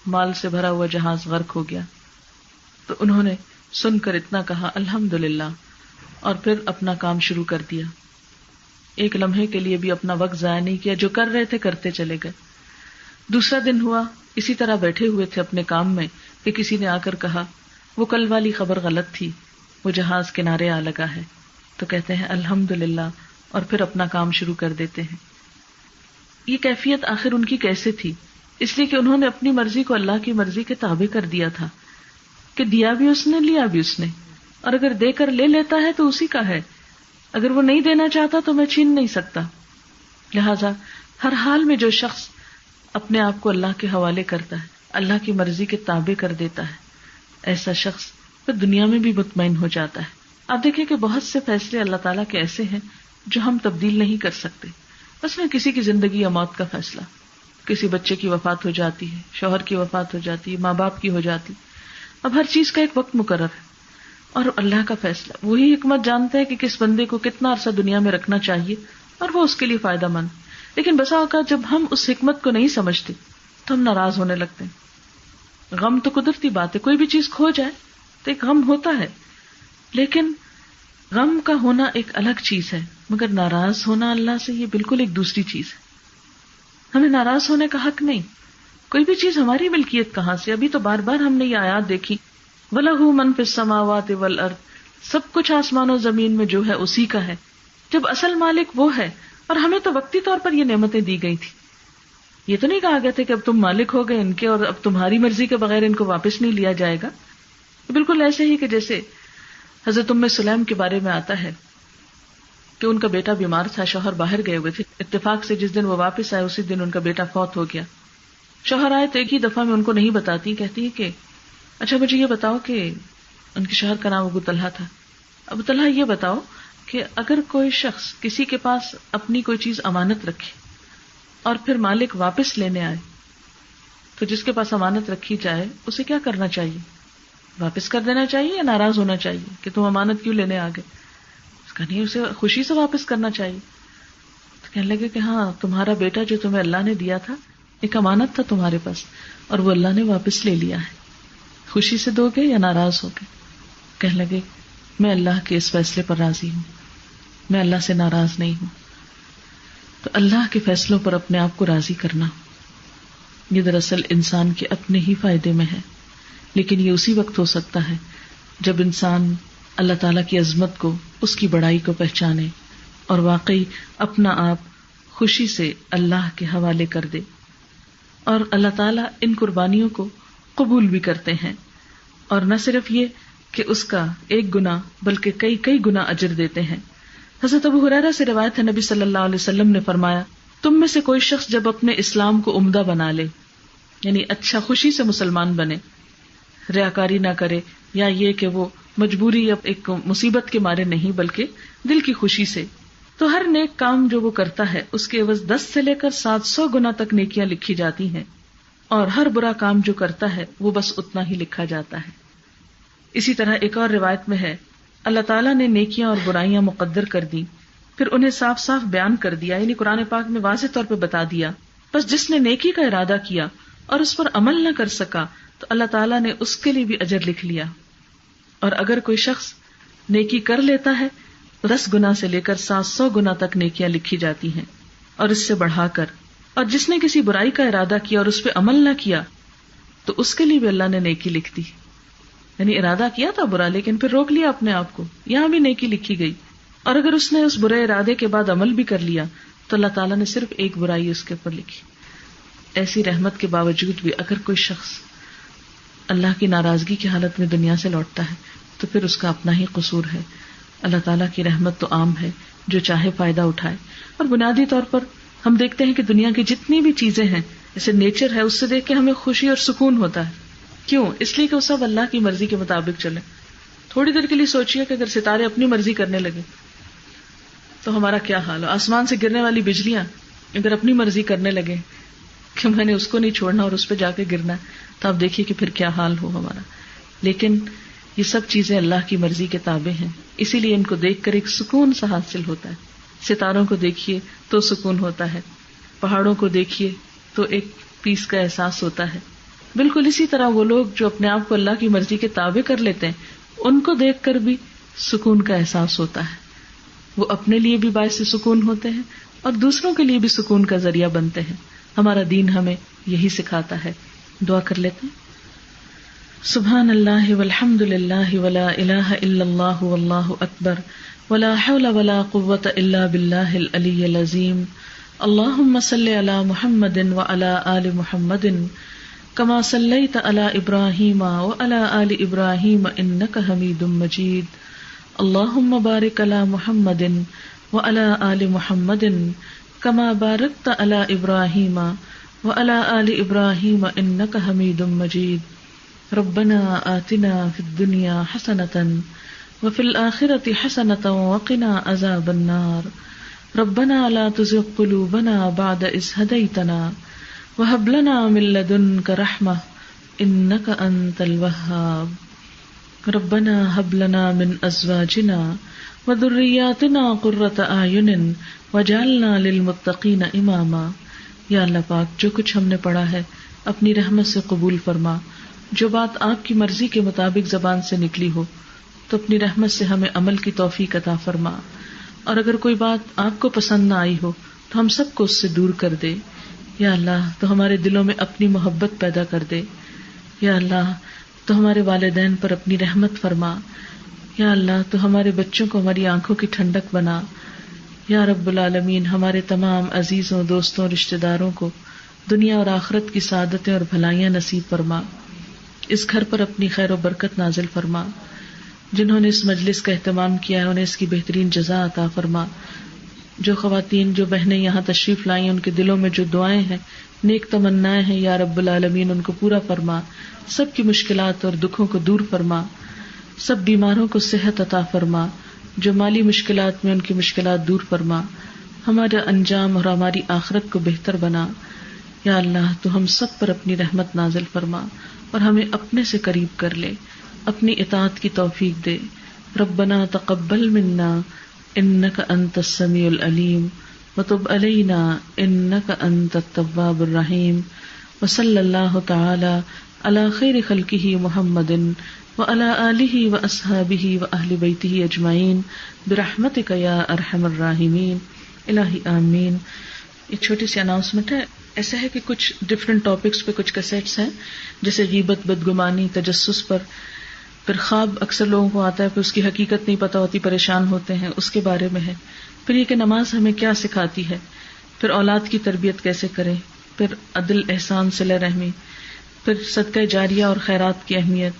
مال سے بھرا ہوا جہاز غرق ہو گیا۔ تو انہوں نے سن کر اتنا کہا الحمدللہ، اور پھر اپنا کام شروع کر دیا، ایک لمحے کے لیے بھی اپنا وقت ضائع نہیں کیا، جو کر رہے تھے کرتے چلے گئے۔ دوسرا دن ہوا، اسی طرح بیٹھے ہوئے تھے اپنے کام میں کہ کسی نے آ کر کہا وہ کل والی خبر غلط تھی، وہ جہاز کنارے آ لگا ہے، تو کہتے ہیں الحمدللہ، اور پھر اپنا کام شروع کر دیتے ہیں۔ یہ کیفیت آخر ان کی کیسے تھی؟ اس لیے کہ انہوں نے اپنی مرضی کو اللہ کی مرضی کے تابع کر دیا تھا، کہ دیا بھی اس نے، لیا بھی اس نے، اور اگر دے کر لے لیتا ہے تو اسی کا ہے، اگر وہ نہیں دینا چاہتا تو میں چھین نہیں سکتا۔ لہذا ہر حال میں جو شخص اپنے آپ کو اللہ کے حوالے کرتا ہے، اللہ کی مرضی کے تابع کر دیتا ہے، ایسا شخص پھر دنیا میں بھی مطمئن ہو جاتا ہے۔ آپ دیکھیں کہ بہت سے فیصلے اللہ تعالیٰ کے ایسے ہیں جو ہم تبدیل نہیں کر سکتے، مثلا کسی کی زندگی یا موت کا فیصلہ، کسی بچے کی وفات ہو جاتی ہے، شوہر کی وفات ہو جاتی ہے، ماں باپ کی ہو جاتی، اب ہر چیز کا ایک وقت مقرر ہے، اور اللہ کا فیصلہ، وہی حکمت جانتا ہے کہ کس بندے کو کتنا عرصہ دنیا میں رکھنا چاہیے اور وہ اس کے لیے فائدہ مند۔ لیکن بسا اوقات جب ہم اس حکمت کو نہیں سمجھتے تو ہم ناراض ہونے لگتے ہیں۔ غم تو قدرتی بات ہے، کوئی بھی چیز کھو جائے تو ایک غم ہوتا ہے، لیکن غم کا ہونا ایک الگ چیز ہے، مگر ناراض ہونا اللہ سے یہ بالکل ایک دوسری چیز ہے۔ ہمیں ناراض ہونے کا حق نہیں، کوئی بھی چیز ہماری ملکیت کہاں سے؟ ابھی تو بار بار ہم نے یہ آیات دیکھی، وَلَهُ مَن فِي السَّمَاوَاتِ وَالْأَرْضِ، سب کچھ آسمان و زمین میں جو ہے اسی کا ہے۔ جب اصل مالک وہ ہے، اور ہمیں تو وقتی طور پر یہ نعمتیں دی گئی تھی، یہ تو نہیں کہا گیا تھا کہ اب تم مالک ہو گئے ان کے اور اب تمہاری مرضی کے بغیر ان کو واپس نہیں لیا جائے گا۔ بالکل ایسے ہی کہ جیسے حضرت ام سلیم کے بارے میں آتا ہے کہ ان کا بیٹا بیمار تھا، شوہر باہر گئے ہوئے تھے، اتفاق سے جس دن وہ واپس آئے اسی دن ان کا بیٹا فوت ہو گیا۔ شوہر آئے تو ایک ہی دفعہ میں ان کو نہیں بتاتی، کہتی ہے کہ اچھا مجھے یہ بتاؤ کہ ان کے شوہر کا نام ابو طلحہ تھا، ابو طلحہ یہ بتاؤ کہ اگر کوئی شخص کسی کے پاس اپنی کوئی چیز امانت رکھے اور پھر مالک واپس لینے آئے تو جس کے پاس امانت رکھی جائے اسے کیا کرنا چاہیے؟ واپس کر دینا چاہیے یا ناراض ہونا چاہیے کہ تم امانت کیوں لینے آ گئے؟ اس کا نہیں، اسے خوشی سے واپس کرنا چاہیے۔ تو کہنے لگے کہ ہاں تمہارا بیٹا جو تمہیں اللہ نے دیا تھا ایک امانت تھا تمہارے پاس اور وہ اللہ نے واپس لے لیا ہے، خوشی سے دو گے یا ناراض ہو گے؟ کہنے لگے میں اللہ کے اس فیصلے پر راضی ہوں، میں اللہ سے ناراض نہیں ہوں۔ تو اللہ کے فیصلوں پر اپنے آپ کو راضی کرنا یہ دراصل انسان کے اپنے ہی فائدے میں ہے، لیکن یہ اسی وقت ہو سکتا ہے جب انسان اللہ تعالیٰ کی عظمت کو، اس کی بڑائی کو پہچانے اور واقعی اپنا آپ خوشی سے اللہ کے حوالے کر دے۔ اور اللہ تعالیٰ ان قربانیوں کو قبول بھی کرتے ہیں، اور نہ صرف یہ کہ اس کا ایک گنا بلکہ کئی کئی گنا اجر دیتے ہیں۔ حضرت ابو ہریرہ سے روایت ہے، نبی صلی اللہ علیہ وسلم نے فرمایا، تم میں سے کوئی شخص جب اپنے اسلام کو عمدہ بنا لے، یعنی اچھا خوشی سے مسلمان بنے، ریاکاری نہ کرے یا یہ کہ وہ مجبوری یا ایک مصیبت کے مارے نہیں بلکہ دل کی خوشی سے، تو ہر نیک کام جو وہ کرتا ہے اس کے عوض 10 سے لے کر 700 گنا تک نیکیاں لکھی جاتی ہیں، اور ہر برا کام جو کرتا ہے وہ بس اتنا ہی لکھا جاتا ہے۔ اسی طرح ایک اور روایت میں ہے، اللہ تعالیٰ نے نیکیاں اور برائیاں مقدر کر دی، پھر انہیں صاف صاف بیان کر دیا، یعنی قرآن پاک میں واضح طور پہ بتا دیا، بس جس نے نیکی کا ارادہ کیا اور اس پر عمل نہ کر سکا تو اللہ تعالیٰ نے اس کے لیے بھی اجر لکھ لیا۔ اور اگر کوئی شخص نیکی کر لیتا ہے 10 گنا سے لے کر 700 گنا تک نیکیاں لکھی جاتی ہیں اور اس سے بڑھا کر. اور جس نے کسی برائی کا ارادہ کیا اور اس پہ عمل نہ کیا تو اس کے لیے بھی اللہ نے نیکی لکھ دی. یعنی ارادہ کیا تھا برا لیکن پھر روک لیا اپنے آپ کو, یہاں بھی نیکی لکھی گئی. اور اگر اس نے اس برے ارادے کے بعد عمل بھی کر لیا تو اللہ تعالیٰ نے صرف ایک برائی اس کے اوپر لکھی. ایسی رحمت کے باوجود بھی اگر کوئی شخص اللہ کی ناراضگی کی حالت میں دنیا سے لوٹتا ہے تو پھر اس کا اپنا ہی قصور ہے. اللہ تعالیٰ کی رحمت تو عام ہے, جو چاہے فائدہ اٹھائے. اور بنیادی طور پر ہم دیکھتے ہیں کہ دنیا کی جتنی بھی چیزیں ہیں جیسے نیچر ہے, اس سے دیکھ کے ہمیں خوشی اور سکون ہوتا ہے. کیوں؟ اس لیے کہ وہ سب اللہ کی مرضی کے مطابق چلے. تھوڑی دیر کے لیے سوچئے کہ اگر ستارے اپنی مرضی کرنے لگے تو ہمارا کیا حال ہو. آسمان سے گرنے والی بجلیاں اگر اپنی مرضی کرنے لگے کہ میں نے اس کو نہیں چھوڑنا اور اس پہ جا کے گرنا ہے, تو آپ دیکھیے کہ پھر کیا حال ہو ہمارا. لیکن یہ سب چیزیں اللہ کی مرضی کے تابع ہیں, اسی لیے ان کو دیکھ کر ایک سکون سا حاصل ہوتا ہے. ستاروں کو دیکھیے تو سکون ہوتا ہے, پہاڑوں کو دیکھیے تو ایک پیس کا احساس ہوتا ہے. بالکل اسی طرح وہ لوگ جو اپنے آپ کو اللہ کی مرضی کے تابع کر لیتے ہیں, ان کو دیکھ کر بھی سکون کا احساس ہوتا ہے. وہ اپنے لیے بھی باعث سکون ہوتے ہیں اور دوسروں کے لیے بھی سکون کا ذریعہ بنتے ہیں. ہمارا دین ہمیں یہی سکھاتا ہے. دعا کر لیتے ہیں. سبحان اللہ والحمد للہ ولا الہ الا اللہ واللہ اکبر ولا حول ولا قوة الا باللہ العلی العظیم. اللہم صلی علی محمد وعلی آل محمد کما صلیت علی ابراہیم وعلی آل ابراہیم انک حمید مجید. اللہم بارک علی محمد وعلی آل محمد کما بارکت علی ابراہیم وعلی آل ابراہیم انک حمید مجید. ربنا آتنا فی الدنیا حسنۃ وفی الآخرۃ حسنۃ وقنا عذاب النار. ربنا لا تزغ قلوبنا بعد إذ هديتنا وهب لنا من لدنك رحمة إنك أنت الوهاب. ربنا هب لنا من أزواجنا وذرياتنا قرة أعين وجعلنا للمتقين إماما. یا اللہ پاک, جو کچھ ہم نے پڑھا ہے اپنی رحمت سے قبول فرما. جو بات آپ کی مرضی کے مطابق زبان سے نکلی ہو تو اپنی رحمت سے ہمیں عمل کی توفیق عطا فرما. اور اگر کوئی بات آپ کو پسند نہ آئی ہو تو ہم سب کو اس سے دور کر دے. یا اللہ تو ہمارے دلوں میں اپنی محبت پیدا کر دے. یا اللہ تو ہمارے والدین پر اپنی رحمت فرما. یا اللہ تو ہمارے بچوں کو ہماری آنکھوں کی ٹھنڈک بنا. یا رب العالمین ہمارے تمام عزیزوں, دوستوں, رشتہ داروں کو دنیا اور آخرت کی سعادتیں اور بھلائیاں نصیب فرما. اس گھر پر اپنی خیر و برکت نازل فرما. جنہوں نے اس مجلس کا اہتمام کیا ہے انہیں اس کی بہترین جزا عطا فرما. جو خواتین, جو بہنیں یہاں تشریف لائیں, ان کے دلوں میں جو دعائیں ہیں, نیک تمنائیں ہیں, یا رب العالمین ان کو پورا فرما. سب کی مشکلات اور دکھوں کو دور فرما. سب بیماروں کو صحت عطا فرما. جو مالی مشکلات میں, ان کی مشکلات دور فرما. ہمارا انجام اور ہماری آخرت کو بہتر بنا. یا اللہ تو ہم سب پر اپنی رحمت نازل فرما اور ہمیں اپنے سے قریب کر لے, اپنی اطاعت کی توفیق دے. ربنا تقبل منا انک انت السمیع العلیم وتب علینا انک انت التواب الرحیم. وصلی اللہ تعالی علی خیر خلقہ محمد وعلی آلہ واصحابہ واہل بیتہ اجمعین برحمتک یا ارحم الراحمین. الہی آمین. ایک چھوٹی سی اناؤنسمنٹ ہے. ایسا ہے کہ کچھ ڈفرینٹ ٹاپکس پہ کچھ کیسٹس ہیں, جیسے غیبت, بدگمانی, تجسس پر. پھر خواب اکثر لوگوں کو آتا ہے, پھر اس کی حقیقت نہیں پتہ ہوتی, پریشان ہوتے ہیں, اس کے بارے میں ہے. پھر یہ کہ نماز ہمیں کیا سکھاتی ہے, پھر اولاد کی تربیت کیسے کریں, پھر عدل, احسان, صلہ رحمی, پھر صدقہ جاریہ اور خیرات کی اہمیت,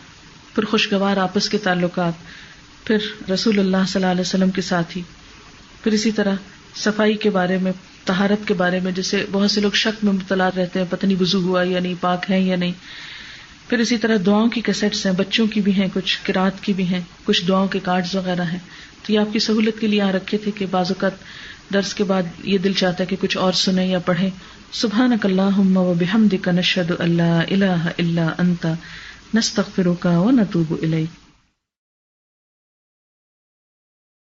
پھر خوشگوار آپس کے تعلقات, پھر رسول اللہ صلی اللہ علیہ وسلم کے ساتھی, پھر اسی طرح صفائی کے بارے میں, طہارت کے بارے میں, جیسے بہت سے لوگ شک میں مبتلا رہتے ہیں, پتہ نہیں وضو ہوا یا نہیں, پاک ہیں یا نہیں. پھر اسی طرح دعاؤں کی کیسٹس ہیں, بچوں کی بھی ہیں, کچھ قرات کی بھی ہیں, کچھ دعاؤں کے کارڈز وغیرہ ہیں. تو یہ آپ کی سہولت کے لیے یہاں رکھے تھے کہ بعض اوقات درس کے بعد یہ دل چاہتا ہے کہ کچھ اور سنیں یا پڑھیں. سبحانک اللہم وبحمدک نشہد ان لا الہ الا انت نستغفرک ونتوب الیک.